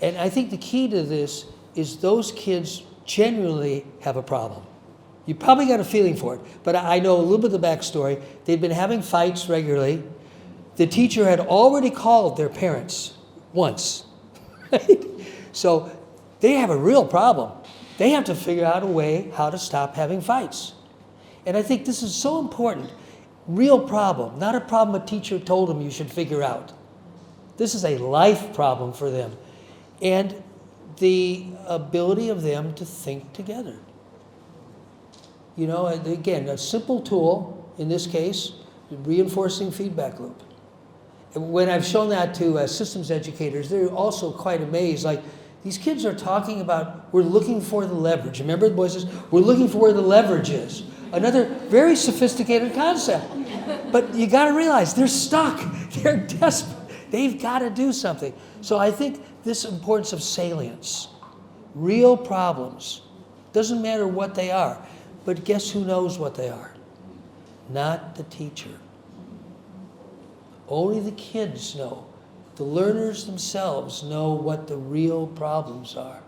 And I think the key to this is those kids genuinely have a problem. You probably got a feeling for it, but I know a little bit of the backstory. They've been having fights regularly. The teacher had already called their parents once. Right? So they have a real problem. They have to figure out a way how to stop having fights. And I think this is so important. Real problem, not a problem a teacher told them you should figure out. This is a life problem for them. And the ability of them to think together. You know, again, a simple tool, in this case, reinforcing feedback loop. And when I've shown that to systems educators, they're also quite amazed. Like, these kids are talking about, we're looking for the leverage. Remember the boy says, we're looking for where the leverage is. Another very sophisticated concept. But you got to realize, they're stuck. They're desperate. They've got to do something. So I think this importance of salience, real problems, doesn't matter what they are, but guess who knows what they are? Not the teacher. Only the kids know. The learners themselves know what the real problems are.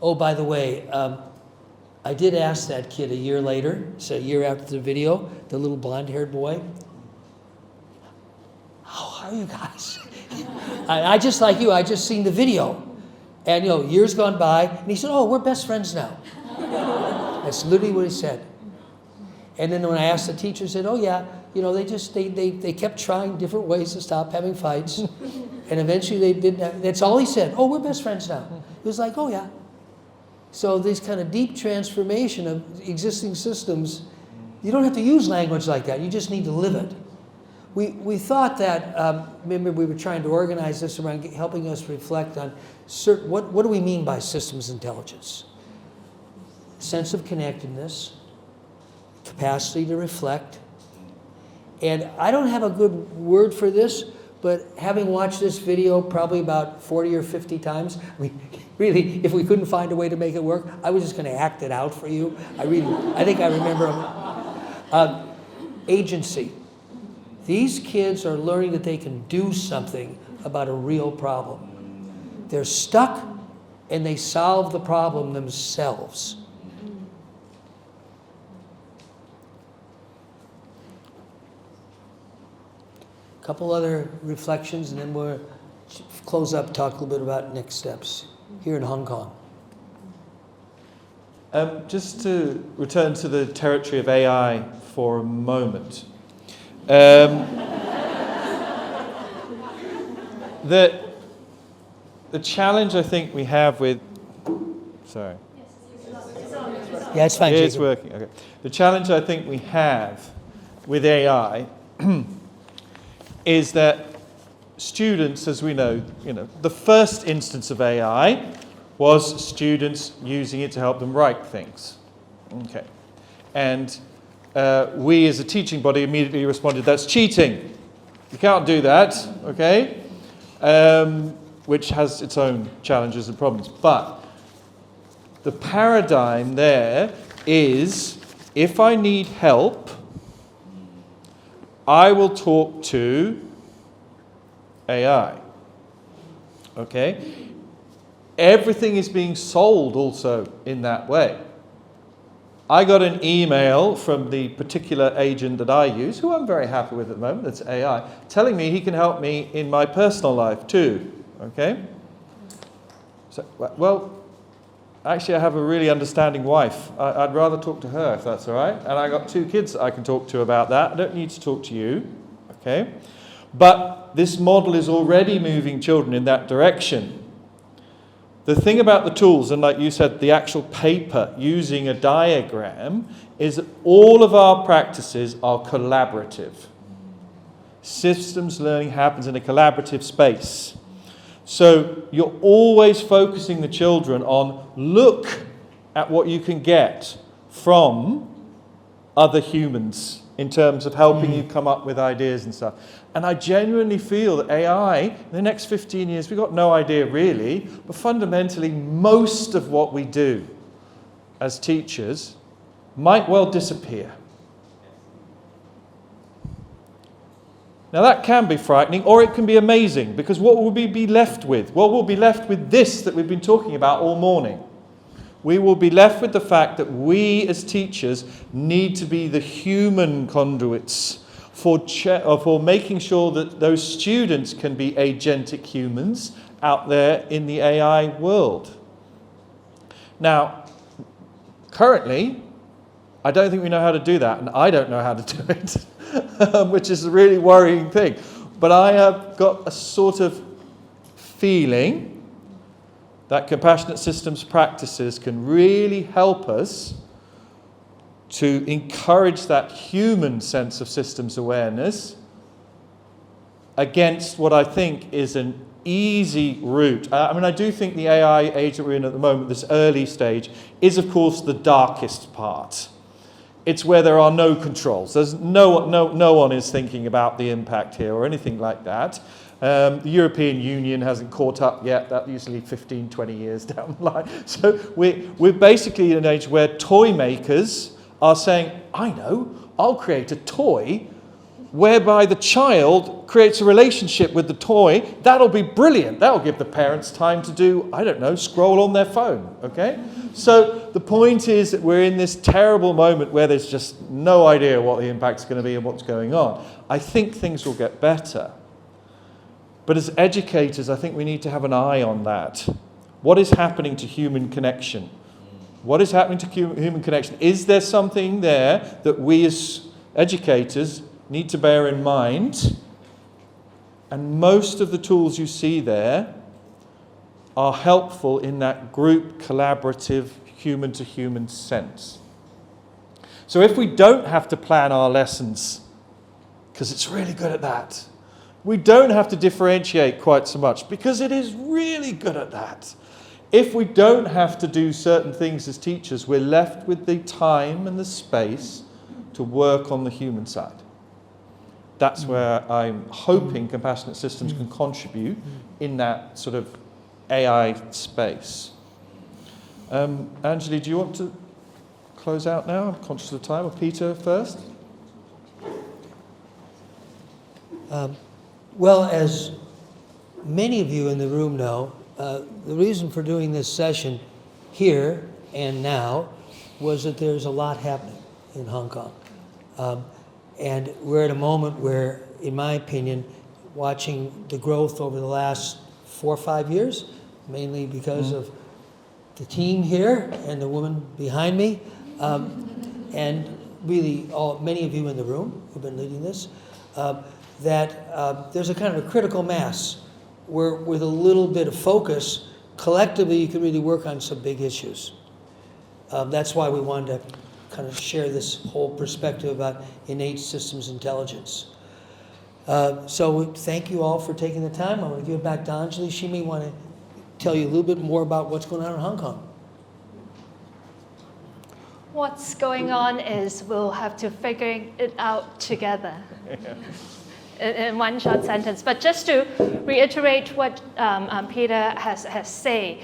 Oh, by the way, I did ask that kid a year later, so a year after the video, the little blonde-haired boy, how are you guys? I just like you, I just seen the video. And you know, years gone by, and he said, oh, we're best friends now. That's literally what he said. And then when I asked the teacher, he said, oh yeah, you know, they kept trying different ways to stop having fights. And eventually they did that. That's all he said. Oh, we're best friends now. He was like, oh yeah. So this kind of deep transformation of existing systems, you don't have to use language like that. You just need to live it. We thought that, remember we were trying to organize this around helping us reflect on what do we mean by systems intelligence? Sense of connectedness, capacity to reflect. And I don't have a good word for this, but having watched this video probably about 40 or 50 times, really, if we couldn't find a way to make it work, I was just going to act it out for you. I think I remember agency. These kids are learning that they can do something about a real problem. They're stuck and they solve the problem themselves. A couple other reflections and then we'll close up, talk a little bit about next steps here in Hong Kong. Just to return to the territory of AI for a moment. The challenge I think we have with... Sorry. Yeah, it's fine. It's working. Okay. The challenge I think we have with AI is that students, as we know, the first instance of AI was students using it to help them write things. Okay. And we as a teaching body immediately responded, that's cheating. You can't do that, okay? Which has its own challenges and problems. But the paradigm there is, if I need help, I will talk to AI. Okay? Everything is being sold also in that way. I got an email from the particular agent that I use, who I'm very happy with at the moment, that's AI, telling me he can help me in my personal life too. Okay? So, well, actually I have a really understanding wife. I'd rather talk to her if that's all right. And I got 2 kids that I can talk to about that. I don't need to talk to you. Okay? But this model is already moving children in that direction. The thing about the tools, and like you said, the actual paper using a diagram, is that all of our practices are collaborative. Systems learning happens in a collaborative space. So you're always focusing the children on, look at what you can get from other humans in terms of helping you come up with ideas and stuff. And I genuinely feel that AI, in the next 15 years, we've got no idea really, but fundamentally most of what we do as teachers might well disappear. Now that can be frightening, or it can be amazing, because what will we be left with? Well, we'll be left with this that we've been talking about all morning. We will be left with the fact that we as teachers need to be the human conduits for making sure that those students can be agentic humans out there in the AI world. Now, currently, I don't think we know how to do that, and I don't know how to do it, which is a really worrying thing. But I have got a sort of feeling that compassionate systems practices can really help us to encourage that human sense of systems awareness against what I think is an easy route. I do think the AI age that we're in at the moment, this early stage, is of course the darkest part. It's where there are no controls. There's no one is thinking about the impact here or anything like that. The European Union hasn't caught up yet. That's usually 15, 20 years down the line. So we're basically in an age where toy makers are saying, I know, I'll create a toy whereby the child creates a relationship with the toy. That'll be brilliant. That'll give the parents time to do, I don't know, scroll on their phone, okay? So the point is that we're in this terrible moment where there's just no idea what the impact's going to be and what's going on. I think things will get better. But as educators, I think we need to have an eye on that. What is happening to human connection? What is happening to human connection? Is there something there that we as educators need to bear in mind? And most of the tools you see there are helpful in that group, collaborative, human-to-human sense. So if we don't have to plan our lessons, because it's really good at that, we don't have to differentiate quite so much, because it is really good at that. If we don't have to do certain things as teachers, we're left with the time and the space to work on the human side. That's where I'm hoping compassionate systems can contribute in that sort of AI space. Anjali, do you want to close out now? I'm conscious of time. Or Peter first? Well, as many of you in the room know, the reason for doing this session here and now was that there's a lot happening in Hong Kong. And we're at a moment where, in my opinion, watching the growth over the last 4 or 5 years, mainly because of the team here and the woman behind me, and really many of you in the room who've been leading this, that there's a kind of a critical mass where with a little bit of focus, collectively you can really work on some big issues. That's why we wanted to kind of share this whole perspective about innate systems intelligence. So thank you all for taking the time. I'm going to give it back to Anjali. She may want to tell you a little bit more about what's going on in Hong Kong. What's going on is we'll have to figure it out together in one short sentence. But just to reiterate what Peter has said,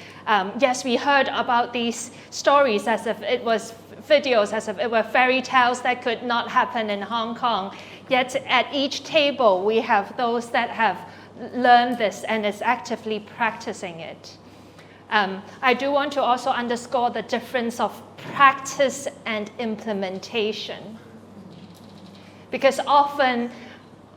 yes, we heard about these stories as if it was videos, as if it were fairy tales that could not happen in Hong Kong. Yet at each table, we have those that have learned this and is actively practicing it. I do want to also underscore the difference of practice and implementation. Because often,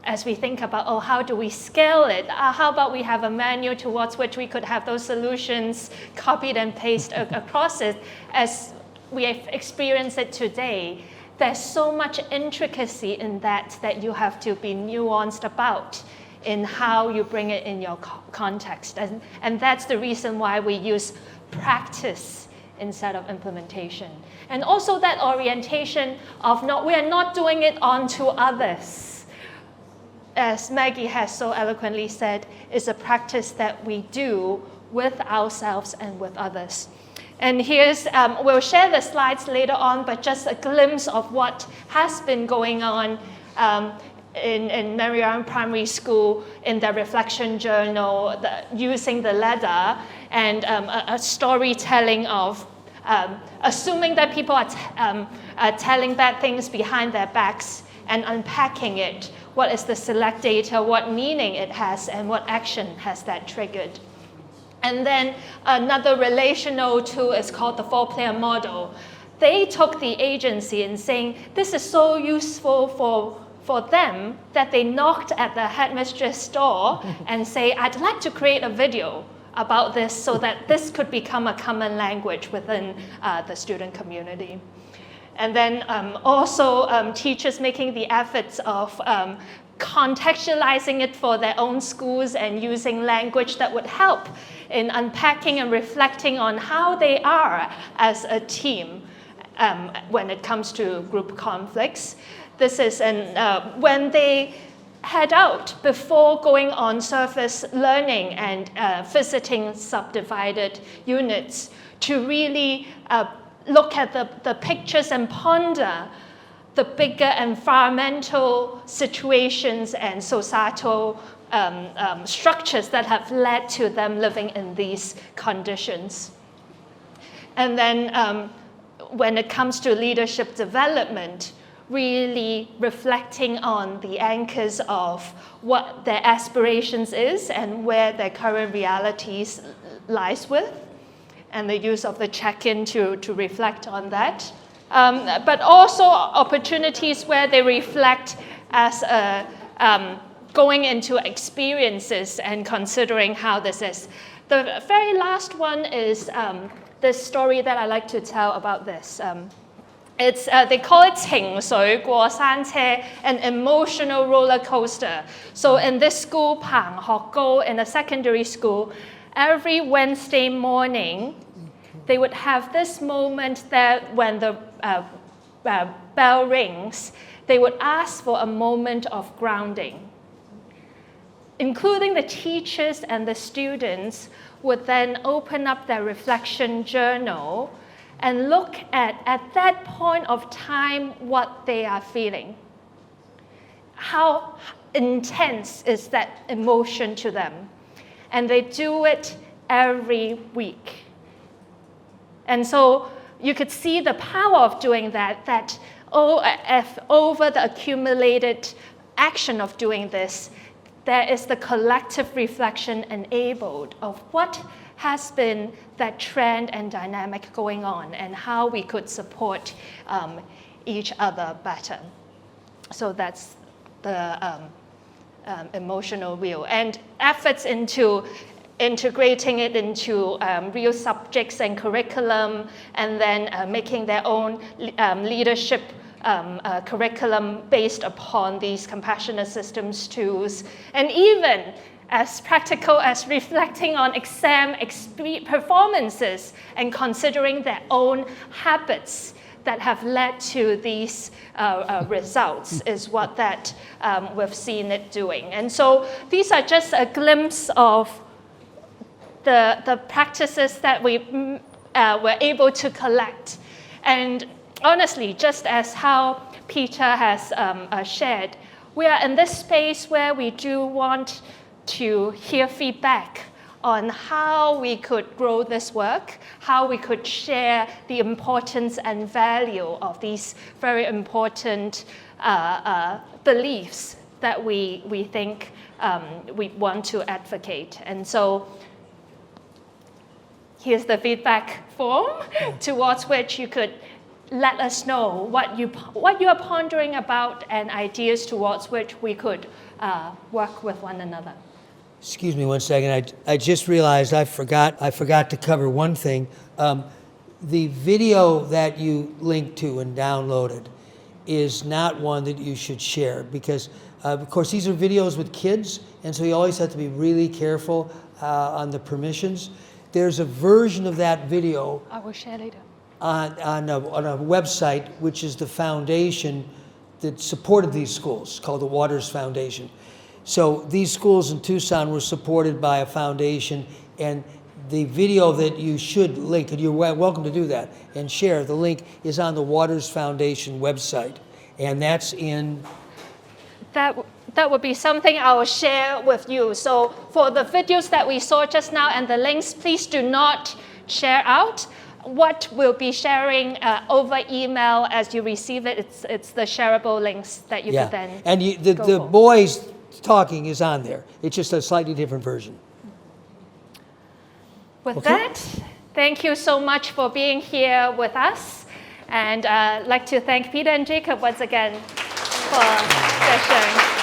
as we think about, oh, how do we scale it? How about we have a manual towards which we could have those solutions copied and pasted across it? As we have experienced it today, there's so much intricacy in that you have to be nuanced about in how you bring it in your context. And that's the reason why we use practice instead of implementation. And also that orientation of we are not doing it onto others. As Maggie has so eloquently said, is a practice that we do with ourselves and with others. And here's, we'll share the slides later on, but just a glimpse of what has been going on in Marianne Primary School in their reflection journal, using the ladder and a storytelling of assuming that people are telling bad things behind their backs and unpacking it. What is the select data, what meaning it has, and what action has that triggered. And then another relational tool is called the 4-player model. They took the agency in saying, this is so useful for them that they knocked at the headmistress' door and say, I'd like to create a video about this so that this could become a common language within the student community. And then also teachers making the efforts of contextualizing it for their own schools and using language that would help in unpacking and reflecting on how they are as a team when it comes to group conflicts. This is when they head out before going on surface learning and visiting subdivided units to really look at the pictures and ponder the bigger environmental situations and societal structures that have led to them living in these conditions. And then when it comes to leadership development, really reflecting on the anchors of what their aspirations is and where their current realities lies with, and the use of the check-in to reflect on that. But also opportunities where they reflect as going into experiences and considering how this is. The very last one is this story that I like to tell about this. They call it 情緒過山車, an emotional roller coaster. So in this school, 彭學高, in a secondary school, every Wednesday morning, they would have this moment that when the bell rings, they would ask for a moment of grounding. Including the teachers and the students would then open up their reflection journal and look at that point of time, what they are feeling. How intense is that emotion to them? And they do it every week. And so you could see the power of doing that over the accumulated action of doing this, there is the collective reflection enabled of what has been that trend and dynamic going on and how we could support each other better. So that's the emotional wheel. And efforts into integrating it into real subjects and curriculum, and then making their own leadership curriculum based upon these compassionate systems tools, and even as practical as reflecting on exam performances and considering their own habits that have led to these results is what that we've seen it doing. And so these are just a glimpse of the practices that we were able to collect. And honestly, just as how Peter has shared, we are in this space where we do want to hear feedback on how we could grow this work, how we could share the importance and value of these very important beliefs that we think we want to advocate. And so here's the feedback form towards which you could let us know what you are pondering about and ideas towards which we could work with one another. Excuse me one second. I just realized I forgot to cover one thing. The video that you linked to and downloaded is not one that you should share because, of course, these are videos with kids, and so you always have to be really careful on the permissions. There's a version of that video I will share later. On a website, which is the foundation that supported these schools, called the Waters Foundation. So these schools in Tucson were supported by a foundation, and the video that you should link, and you're welcome to do that, and share, the link is on the Waters Foundation website, and that's in... That would be something I will share with you. So for the videos that we saw just now and the links, please do not share out. What we'll be sharing over email as you receive it, it's the shareable links that you could then and the boys talking is on there. It's just a slightly different version. With that, thank you so much for being here with us. And I'd like to thank Peter and Jacob once again for their sharing.